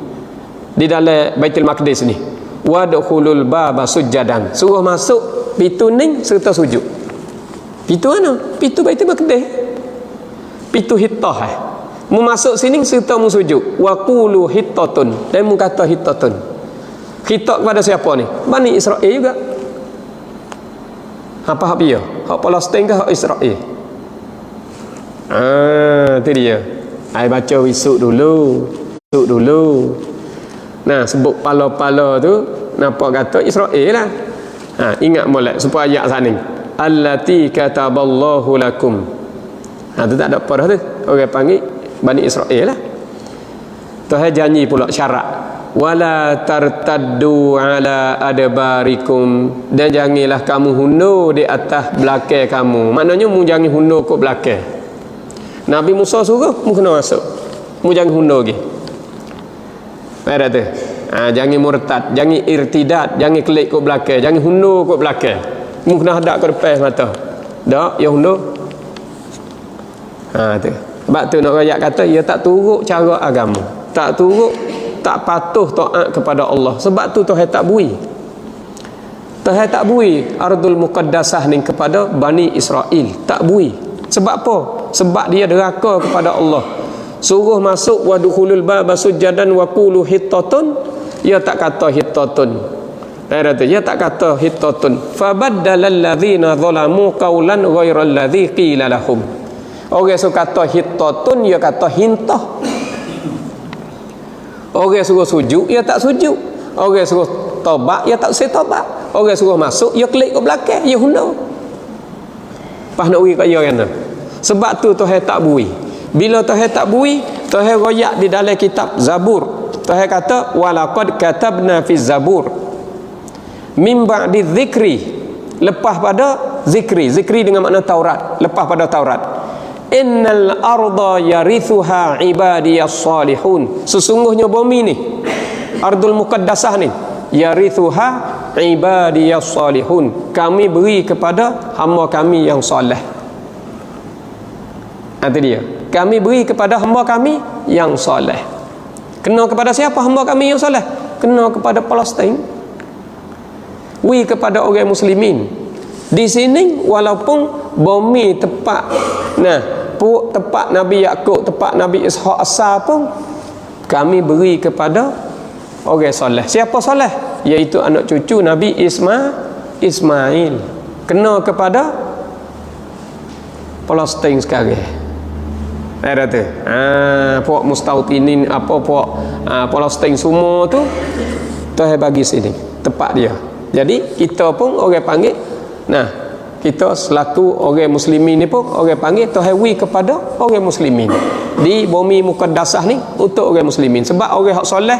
di dalam Baitul Maqdis ni. Wadkhulul baba sujadan. Suruh masuk pintu ni serta sujud. Pintu mana? Pintu Baitul Maqdis. Pintu Hittah. Mu masuk sini serta mu sujud. Wa qulu hittatun, dan mu kata hittatun. Khitab kepada siapa ni? Bani Israel juga. Apa hak dia? Hak Palestin ke hak Israel? Tu dia. Ai baca wisuk dulu. Nah, sebut pala-pala tu nampak kata Israel lah. Ingat molek supaya ayat sana. Allati kataballahu lakum. Tu tak ada apa dah tu. Orang panggil Bani Israel lah. Tuhan janji pula syarat. Wala tartaddu ala adbarikum, dan janganlah kamu hundur di atas belakang kamu. Maknanya mu jangan hundur ke belakang. Nabi Musa suruh mu kena masuk. Mu jangan hundur lagi. Ada tu. Jangan murtad, jangan irtidad, jangan kelik ke belakang, jangan hundur ke belakang. Mu kena hadap ke depan mata. Dak, ya hundur. Tu. Sebab tu nak rakyat kata ia tak turut cara agama, tak turut, tak patuh taat kepada Allah. Sebab tu Tuhan tak bui. Tuhan tak bui Ardul Muqaddasah ni kepada Bani Israel. Tak bui. Sebab apa? Sebab dia deraka kepada Allah. Suruh masuk wadkhulul baba sujadan wa qulu hittatun, dia tak kata hittatun. Dia tak kata hittatun. Fabaddalal ladzina zalamu qawlan ghairal ladzi qila lahum. Orang suruh kata hittatun, dia kata hintah. Orang suruh sujud, dia tak sujud. Orang suruh tobat, dia tak tobat. Orang suruh masuk, dia klik ke belakang, dia hundur. Pas nak pergi kat dia kan. Sebab tu Tuhan tak bui. Bila Tuhan tak bui, Tuhan royak di dalam kitab Zabur. Tuhan kata walaqad katabna fi zabur min ba'di dzikri, lepas pada zikri dengan makna Taurat, lepas pada Taurat. Innal arda yarithuha ibadiyas salihun, sesungguhnya bumi ni, ardul muqaddasah ni, yarithuha ibadiyas salihun, kami beri kepada hamba kami yang soleh. Itu dia, kami beri kepada hamba kami yang soleh. Kena kepada siapa hamba kami yang soleh? Kena kepada Palestin, wi kepada orang muslimin. Di sini walaupun bumi tepat, tempat Nabi Yaqub, tempat Nabi Ishaq asal pun kami beri kepada orang soleh. Siapa soleh? Iaitu anak cucu Nabi Ismail. Kena kepada Palestin sekarang. Ada tu. Puak mustautinin apa puak Palestin semua tu Tuhan bagi sini tempat dia. Jadi kita pun orang panggil, kita selaku orang muslimin ni pun orang panggil Tuhan wi kepada orang muslimin di bumi muqaddasah ni untuk orang muslimin. Sebab orang hak soleh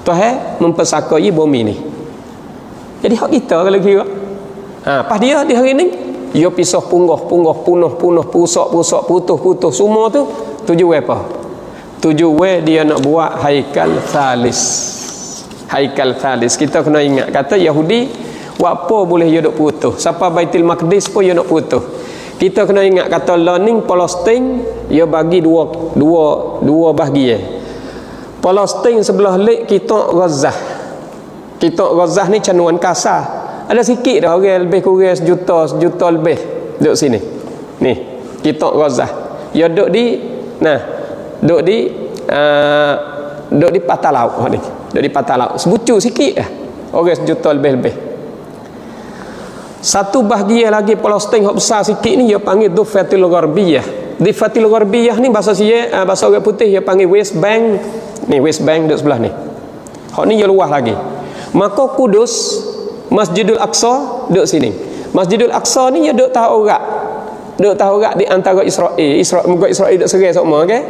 Tuhan mempersakai bumi ni. Jadi hak kita kalau kira pas dia di hari ni dia pisah punguh, pusak, putus semua tu tujuan apa? Tujuan dia nak buat haikal thalis. Kita kena ingat kata Yahudi apa boleh dia duk putus, sampai Baitul Maqdis pun dia nak putus. Kita kena ingat kata learning Palestin dia bagi dua bahagian. Palestin sebelah lek Kitab Gaza ni canuan kasar. Ada sikit dah orang lebih kurang sejuta lebih duduk sini. Ni Kitab Gaza. Dia duduk di patah laut ni. Duduk di patah laut. Sebucu sikit dah. Orang sejuta lebih. Satu bahagian lagi Palestin yang besar sikit ni dia panggil Dhifatul Gharbiyah. Dhifatul Gharbiyah ni bahasa orang putih dia panggil West Bank. Ni West Bank duduk sebelah ni. Hak ni dia luas lagi. Maka Kudus, Masjidul Aqsa duduk sini. Masjidul Aqsa ni dia duduk tahu rak di antara Israel duduk serai sama, okey.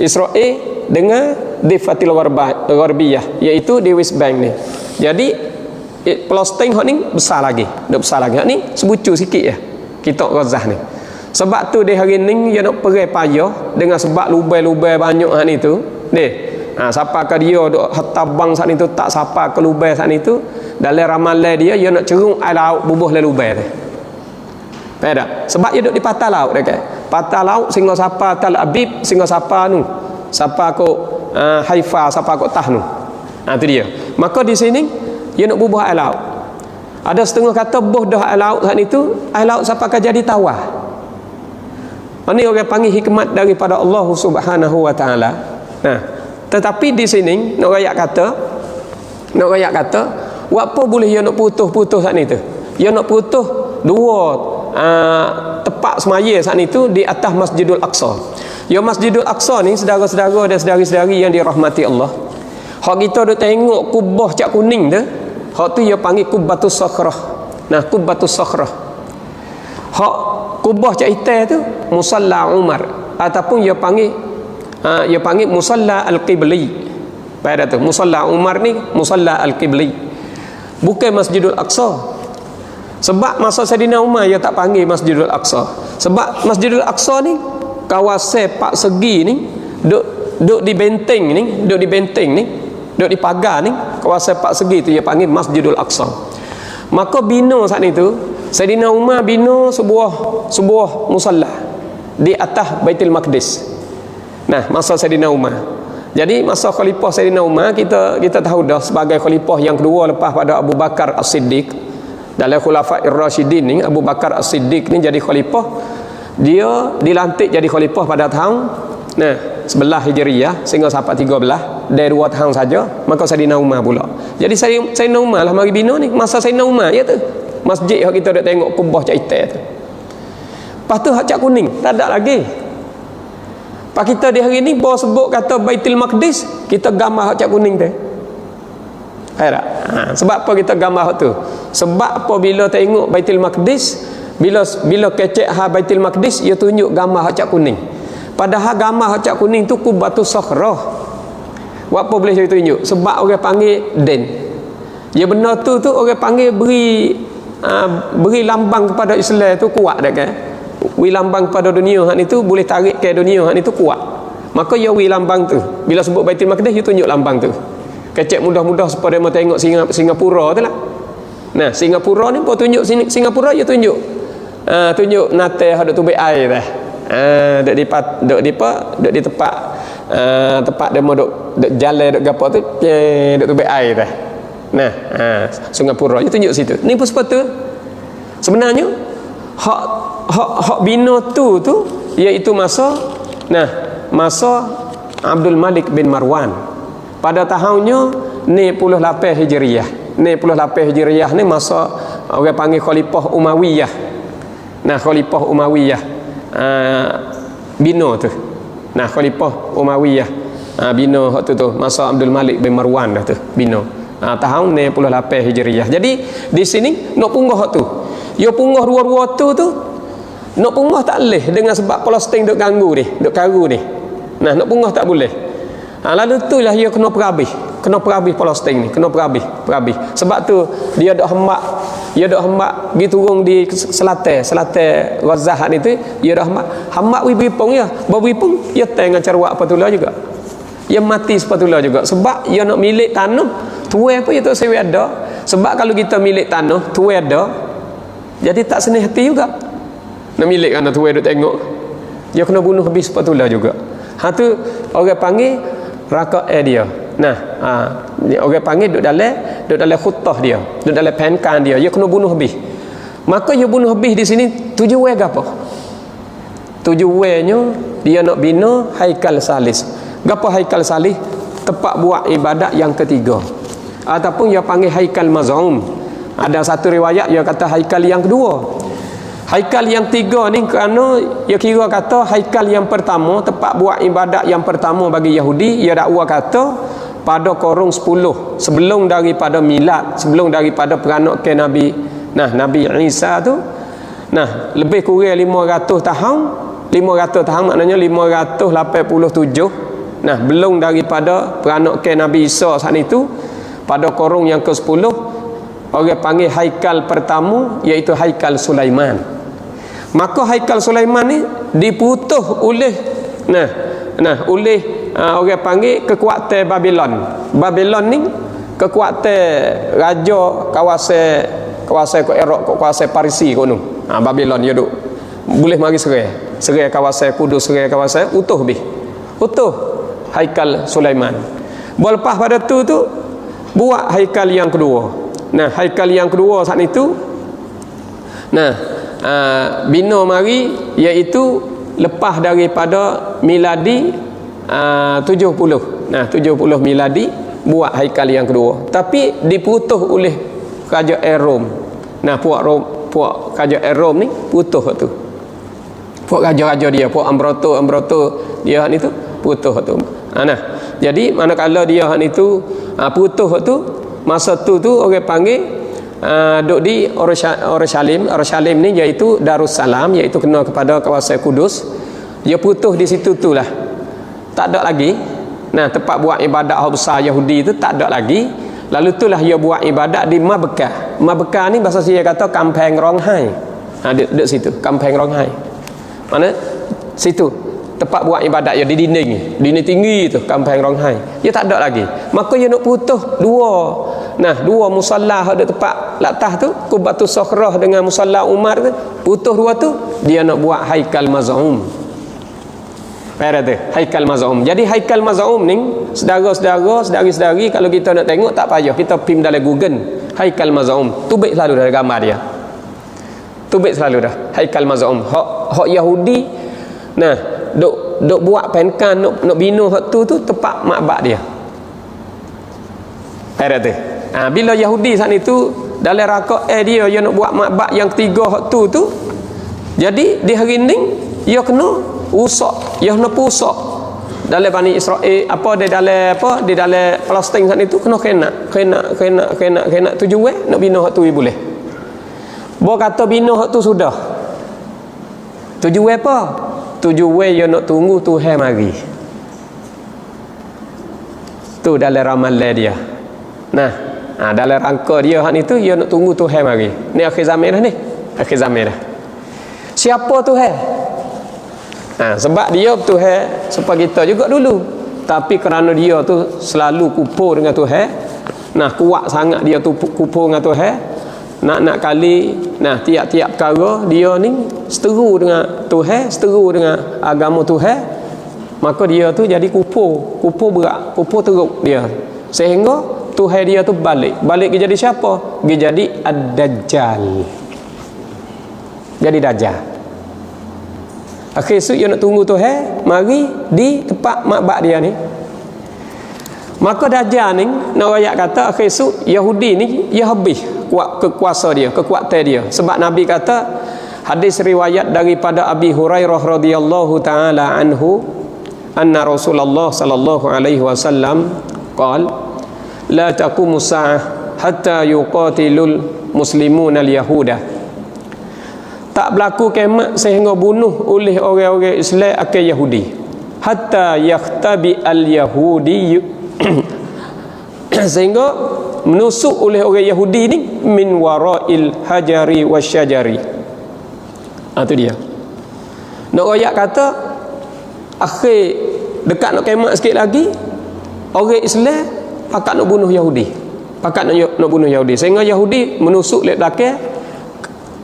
Israel dengan Dhifatul Gharbiyah, iaitu di West Bank ni. Jadi Palestin hak ni besar lagi. Hak ni sebucu sikit ya. Kitab Gaza ni. Sebab tu di hari ni dia nak pergi payah dengan sebab lubai-lubai banyak hak ni tu. Siapa ke dia duk hatabang saat itu tak siapa ke lubai saat itu, dalam ramalan dia nak cerung air laut bubuh le lubai tu. Faham tak? Sebab dia duduk di patah laut dekat. Patah laut sehingga siapa Tal Abib, sehingga siapa nu. Siapa ko Haifa, siapa ko Tah nu. Tu dia. Maka di sini dia nak bubuh air laut. Ada setengah kata buh dah air laut saat itu, air laut siapa ke jadi tawar. Ini orang panggil hikmat daripada Allah Subhanahu wa taala. Tetapi di sini nak rakyat kata apa boleh dia nak putus saat itu? Dia nak putus dua tempat semaya saat itu di atas Masjidul Aqsa. Ya Masjidul Aqsa ni saudara-saudara dan saudari-saudari yang dirahmati Allah. Hak kita duk tengok kubah cak kuning tu, hak tu dia panggil Kubbatus Sakhrah. Kubbatus Sakhrah. Hak kubah cak hitam tu Musalla Umar ataupun dia panggil Musalla Al-Qibli. Pada tu Musalla Umar ni Musalla Al-Qibli. Bukan Masjidul Aqsa. Sebab masa Saidina Umar dia tak panggil Masjidul Aqsa. Sebab Masjidul Aqsa ni kawasan pak segi ni duk di benteng ni, duk di pagar ni, kawasan pak segi tu dia panggil Masjidul Aqsa. Maka bina saat itu Saidina Umar bina sebuah musalla di atas Baitul Maqdis. Masa Saidina Umar. Jadi masa khalifah Saidina Umar kita tahu dah sebagai khalifah yang kedua lepas pada Abu Bakar As-Siddiq. Dalam Khulafair Rasyidin ni Abu Bakar As-Siddiq ni jadi khalifah. Dia dilantik jadi khalifah pada tahun 11 Hijriah sehingga sampai 13 dari 2 tahun saja. Maka Saidina Umar pula. Jadi Saidina Umar lah mari bina ni masa Saidina Umar ya tu. Masjid yang kita dah tengok kubah cak hitam tu. Lepas tu hak cak kuning tak ada lagi. Pak kita di hari ni bawa sebut kata Baitul Maqdis, kita gambar hak cak kuning tu. Tak? Sebab apa kita gambar hak tu? Sebab apa bila tengok Baitul Maqdis, bila kecek ha Baitul Maqdis, dia tunjuk gambar hak cak kuning. Padahal gambar hak cak kuning tu Kubbatus Sakhrah. Buat apa boleh tunjuk? Sebab orang panggil den. Ya benda tu orang panggil beri lambang kepada Islam tu kuat dah kan. Wi lambang kepada dunia hak ni tu boleh tarik ke dunia hak ni tu kuat. Maka ya wi lambang tu. Bila sebut Baitul Maqdis you tunjuk lambang tu. Kecek mudah-mudah supaya mau tengok Singapura tu lah. Nah, Singapura ni pun tunjuk Singapura you tunjuk. Tunjuk nate hak tu baik air dah. Duk di tempat dia mau duk jalan duk gapo tu duk tu baik air dah. Nah, Singapura you tunjuk situ. Ni pun sepatu. Sebenarnya hak bina tu iaitu masa Abdul Malik bin Marwan pada tahunnya ni 18 Hijriah. Ni 18 Hijriah ni masa orang panggil Khalifah Umayyah. Nah, Khalifah Umayyah bina tu. Nah, Khalifah Umayyah bina hak tu masa Abdul Malik bin Marwan dah tu bina. Tahun ni 18 Hijriah. Jadi di sini nak punggah hak tu. Yo punggah dua-dua tu nak punggah tak boleh dengan sebab Palestin duk ganggu ni, duk karu ni. Nah, nak punggah tak boleh. Lalu tu lah dia kena perabih Palestin ni, kena perabih. Sebab tu dia dak hembak pergi turun di selatan Gaza ni tu, dia dak hembak wi beripung ya. Beripung dia tengah carwak patula juga. Dia mati sepatula juga sebab dia nak milik tanah, tuai pun dia tak sewa ada. Sebab kalau kita milik tanah, tuai ada, jadi tak senang hati juga. Nak milik anak tuai duk tengok, dia kena bunuh habis sepatula juga. Tu orang panggil rakaat dia. Nah, orang panggil duduk dalam khutbah dia, duduk dalam penkan dia kena bunuh habis. Maka dia bunuh habis di sini tujuan apa? Tujuannya dia nak bina Haikal Salis. Gapo Haikal Salis? Tempat buat ibadat yang ketiga. Ataupun dia panggil Haikal Maz'um. Ada satu riwayat dia kata Haikal yang kedua. Haikal yang tiga ni kerana dia kira kata haikal yang pertama, tempat buat ibadat yang pertama bagi Yahudi, dia dakwa kata pada korong 10 sebelum daripada milad, sebelum daripada beranak ke Nabi Isa tu. Nah, lebih kurang 500 tahun. 500 tahun maknanya 587. Nah, belum daripada beranak ke Nabi Isa saat itu, pada korong yang ke-10 orang panggil haikal pertama iaitu Haikal Sulaiman. Maka Haikal Sulaiman ni diputuh oleh oleh orang panggil kekuatan Babylon. Babylon ni kekuatan raja kawasan ke Iraq, kawasan Parsi kono. Babylon dia duk boleh mari serai kawasan Kudus, serai kawasan utuh Haikal Sulaiman. Lepas pada tu buat haikal yang kedua. Nah, haikal yang kedua saat itu bina mari iaitu lepas daripada miladi 70. Nah, 70 miladi buat haikal yang kedua. Tapi diputuh oleh kerajaan Rom. Nah, puak kerajaan Rom ni putuh tu. Puak raja-raja dia, puak ambroto dia ni tu putuh tu. Nah, jadi manakala dia ni tu putuh tu, masa tu orang panggil duk di Orushalim ni iaitu Darussalam, iaitu kena kepada kawasan Kudus. Dia putuh di situ tu lah, tak ada lagi. Nah, tempat buat ibadat besar Yahudi tu tak ada lagi. Lalu itulah dia buat ibadat di Mabekah. Mabekah ni bahasa saya kata kampung Ronghai. Duduk situ kampung Ronghai. Mana situ tempat buat ibadat dia di dinding tinggi tu kampung Ronghai. Dia tak ada lagi. Maka dia nak putuh dua musalla ada tempat latah tu, Qubatus Sakhrah dengan musalla Umar tu, putuh dua tu, dia nak buat Haikal Maz'um. Pada tu Haikal Maz'um. Jadi Haikal Maz'um ni saudara-saudari kalau kita nak tengok tak payah, kita pin dalam Google Haikal Maz'um. Tubik selalu dah gambar dia. Tubik selalu dah Haikal Maz'um. Hak Yahudi duk buat penkan nak bina hak tu tempat makbad dia. Pada tu bila Yahudi saat itu dalam rakaat dia nak buat makbad yang ketiga hak tu jadi di hari ni dia kena rusak, dia kena pusak dalam Bani Israel di dalam Palestin saat itu kena kena tujuan nak bina hak tu boleh. Bo kata bina hak tu sudah. Tujuan apa? Tujuan dia nak tunggu Tuhan mari. Tu dalam ramalan dia. Nah, dalam rangka dia hak ni tu dia nak tunggu Tuhan mari. Ni akhir zaman dah ni. Akhir zaman dah. Siapa Tuhan? Sebab dia Tuhan supaya kita juga dulu. Tapi kerana dia tu selalu kupur dengan Tuhan. Nah, kuat sangat dia tu kupur dengan Tuhan. Nak kali, tiap-tiap perkara dia ni seteru dengan Tuhan, seteru dengan agama Tuhan, maka dia tu jadi kupur berat, kupur teruk dia. Sehingga Tuhan dia tu balik dia jadi siapa? Dia jadi Ad-Dajjal. Jadi Dajjal. Akhir esok dia nak tunggu Tuhan mari di tempat makbad dia ni. Maka Dajjal ni nak ayat kata akhir esok Yahudi ni dia habis kekuasa dia, kekuatan dia. Sebab Nabi kata, hadis riwayat daripada Abi Hurairah radhiyallahu taala anhu, anna Rasulullah sallallahu alaihi wasallam qala la taqumu sa'ah hatta yuqatilul muslimun al-yahuda. Tak berlaku kiamat sehingga bunuh oleh orang-orang Islam akan Yahudi. Hatta yakhtabi al-yahudi sehingga menusuk oleh orang Yahudi ni min wara'il hajari wasyajari. Itu dia. Nak ayat kata akhir dekat nak kiamat sikit lagi, orang Islam pakat nak bunuh Yahudi. Pakat nak bunuh Yahudi. Sehingga Yahudi menusuk lek belakang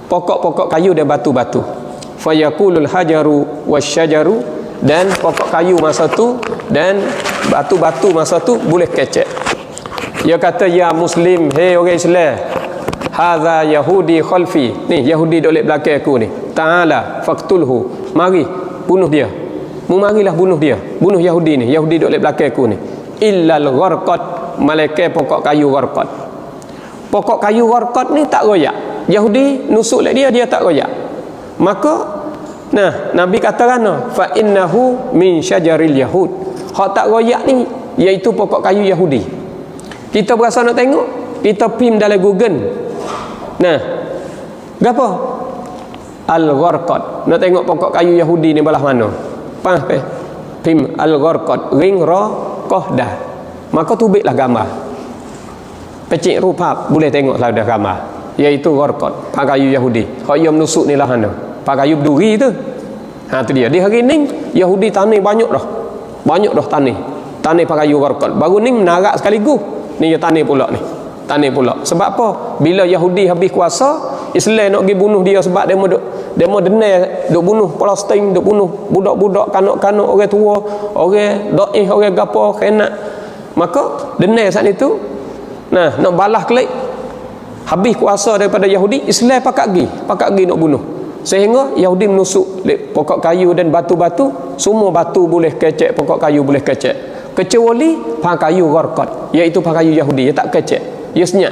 pokok-pokok kayu dan batu-batu. Fayaqulul hajaru wasyajaru, dan pokok kayu masa tu dan batu-batu masa tu boleh kecek. Dia kata, ya Muslim, hei orang Islam, hadza Yahudi khalfi, ni Yahudi duduk belakang aku ni, ta'ala faqtulhu, mari bunuh dia. Marilah bunuh dia, bunuh Yahudi ni, Yahudi duduk belakang aku ni. Illal gharqat, malaikat pokok kayu gharqat. Pokok kayu gharqat ni tak royak. Yahudi nusuk lek dia tak royak. Maka Nabi kata kan, fa innahu min syajaril yahud. Hak tak royak ni iaitu pokok kayu Yahudi. Kita berasa nak tengok, kita pim dalam Google. Gapo? Al-Gharqad. Nak tengok pokok kayu Yahudi ni belah mana? Pim Al-Gharqad, ring ra qahdah. Maka tubiklah gambar. Pecik rupa boleh tengok lah dah gambar. Iaitu Gharqad, kayu Yahudi. Hak yang menusuk ni lah mana? Kayu berduri tu. Tu dia. Di hari ni Yahudi tanah banyak dah. Banyak dah tanah. Tanah kayu Gharqad. Baru ni menarak sekaligus. Ni dia tanah pula ni. Tanah pula. Sebab apa? Bila Yahudi habis kuasa, Islam nak pergi bunuh dia sebab dia mau denai duk bunuh Palestin, duk bunuh budak-budak, kanak-kanak, orang tua, orang dhaif, orang gapo, kena. Maka denai saat itu nak balas kelik. Habis kuasa daripada Yahudi, Islam pakat pergi nak bunuh. Sehingga Yahudi menusuk pokok kayu dan batu-batu, semua batu boleh kecek, pokok kayu boleh kecek. Kecuali kayu Gharqad, iaitu kayu Yahudi, dia tak kecek, dia senyap,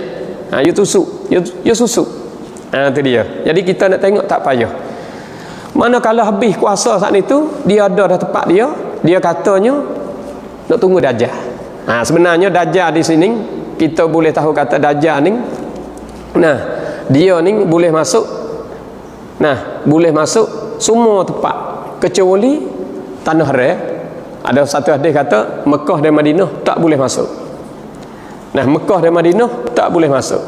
dia tusuk, dia susuk. Itu dia. Jadi kita nak tengok tak payah. Manakala habis kuasa saat itu, dia ada dah tempat dia katanya nak tunggu Dajjal. Sebenarnya Dajjal di sini kita boleh tahu kata Dajjal ni, dia ni boleh masuk, boleh masuk semua tempat kecuali tanah haram. Ada satu hadis kata Mekah dan Madinah tak boleh masuk. Mekah dan Madinah tak boleh masuk.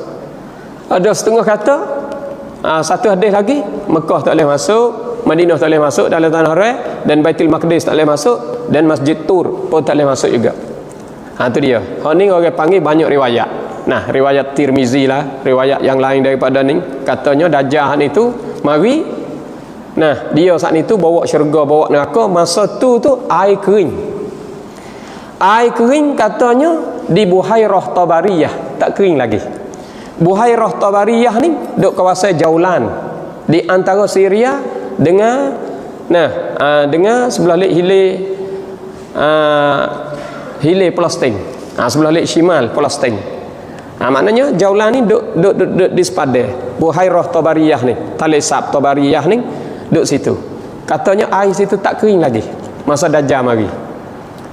Ada setengah kata satu hadis lagi, Mekah tak boleh masuk, Madinah tak boleh masuk dalam tanah haram, dan Baitul Maqdis tak boleh masuk, dan Masjid Tur pun tak boleh masuk juga. Itu dia. Hak ni orang panggil banyak riwayat. Riwayat Tirmizi lah, riwayat yang lain daripada ni, katanya Dajjal itu mari. Dia saat itu bawa syurga, bawa neraka. Masa tu air kering. Air kering katanya di Buhairah Tabariyah, tak kering lagi. Buhairah Tabariyah ni duk kawasan Jaulan, di antara Syria dengan dengan sebelah hilir Palestin. Sebelah Shimal Palestin. Maknanya Jaulan ni duk di sepadan Buhairah Tabariyah ni, Talisab Tabariyah ni duk situ. Katanya air situ tak kering lagi masa Dajjal mari.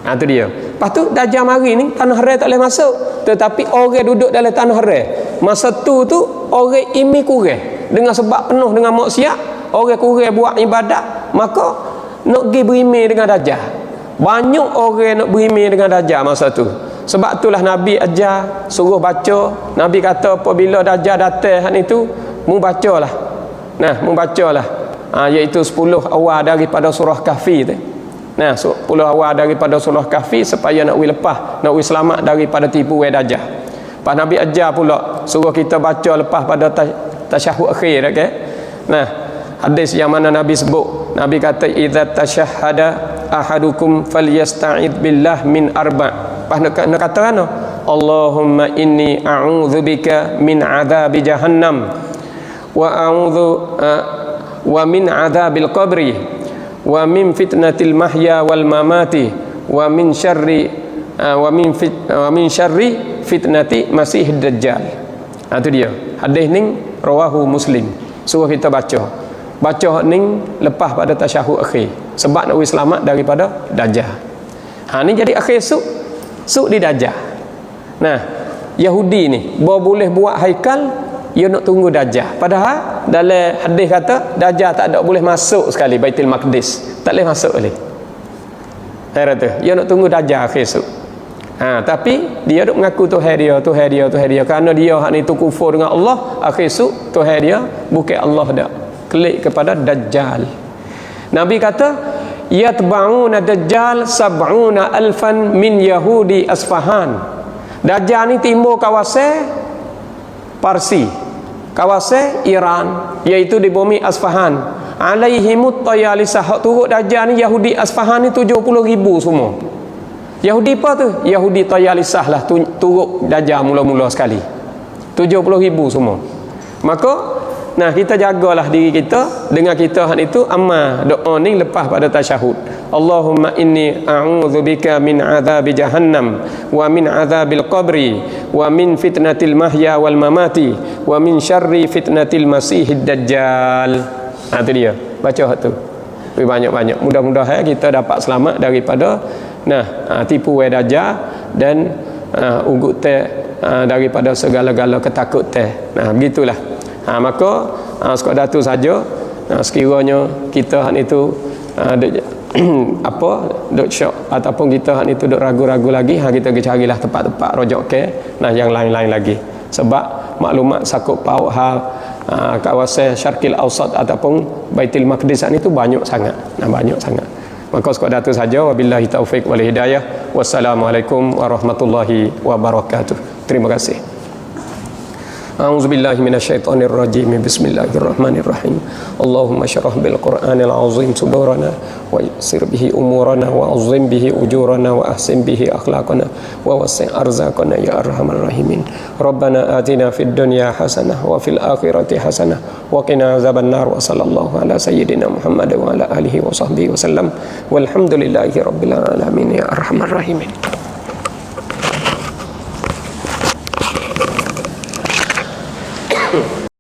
Itu dia. Lepas tu Dajjal mari ni tanah haram tak boleh masuk, tetapi orang duduk dalam tanah haram masa tu orang imi kurang dengan sebab penuh dengan maksiat, orang kurang buat ibadat, maka nak pergi berimeh dengan Dajjal. Banyak orang nak berimeh dengan Dajjal masa tu. Sebab itulah Nabi ajar suruh baca. Nabi kata apabila Dajjal datang itu mu bacalah. Nah, mu bacalah. Iaitu 10 awal daripada surah Kahfi tu. Nah, 10 awal daripada surah Kahfi supaya nak lepas, nak selamat daripada tipu Dajjal. Pas Nabi ajar pula suruh kita baca lepas pada tasyahud akhir, okey. Nah, hadis yang mana Nabi sebut, Nabi kata idza tasyahhada ahadukum falyasta'id billah min arba'. Pas nak kata kan, Allahumma inni a'udzubika min adzabi jahannam wa a'udzu wa min adzabil qabri wa min fitnatil mahya wal mamati wa min syarri fitnati masih dajjal. Itu dia hadis ni rawahu Muslim. Suruh kita baca ni lepas pada tasyahud akhir sebab nak selamat daripada dajjal. Ni jadi akhir suk di dajjal. Nah, Yahudi ni boleh buat haikal, dia nak tunggu dajjal. Padahal dalam hadis kata dajjal tak ada boleh masuk sekali Baitul Maqdis, tak boleh masuk lagi. Heran tu, dia nak tunggu dajjal akhir suk. Tapi dia duk mengaku Tuhan dia kerana dia hak ni tu kufur dengan Allah. Akhir suk Tuhan dia bukan Allah dak, klik kepada dajjal. Nabi kata yatba'una dajjal sab'una alfan min yahudi Asfahan. Dajjal ni timbul kawasan Parsi, kawasan Iran, iaitu di bumi Asfahan. Alaihimut tayalisah. Turut dajjal ni Yahudi Asfahan ni 70,000 semua. Yahudi apa tu? Yahudi Tayalisah lah turut dajjal mula-mula sekali. 70,000 semua. Maka nah, kita jagalah diri kita dengan kita hak itu amal doa ni lepas pada tasyahud. Allahumma inni a'udzubika min adzabi jahannam wa min adzabil qabri wa min fitnatil mahya wal mamati wa min syarri fitnatil masihid dajjal. Itu dia. Baca hak tu. Banyak-banyak. Mudah-mudahan kita dapat selamat daripada tipu Dajjal dan ugut teh daripada segala-gala ketakutan. Begitulah. Maka sekadar tu saja. Sekiranya kita hak itu duk syok ataupun kita hak itu duk ragu-ragu lagi, kita carilah tempat-tempat rojok ke yang lain-lain lagi. Sebab maklumat sakup paut kawasan Syarqil Awsat ataupun Baitul Maqdis itu banyak sangat. Banyak sangat. Maka sekadar itu saja. Wabillahi taufiq wal hidayah. Wassalamualaikum warahmatullahi wabarakatuh. Terima kasih. A'udzubillahi minasyaitonir rajim. Bismillahirrahmanirrahim. Allahumma syrah bil Qur'anil azim sudurana wa yassir bihi umurana wa azim bihi ujurana wa ahsin bihi akhlaqana wa wasi' arzaqana ya arhamar rahimin. Rabbana atina fid dunya hasanah wa fil akhirati hasanah wa qina azabannar wa sallallahu ala sayyidina Muhammad wa ala alihi wa sahbihi wasallam walhamdulillahi rabbil alamin ya arhamar rahimin.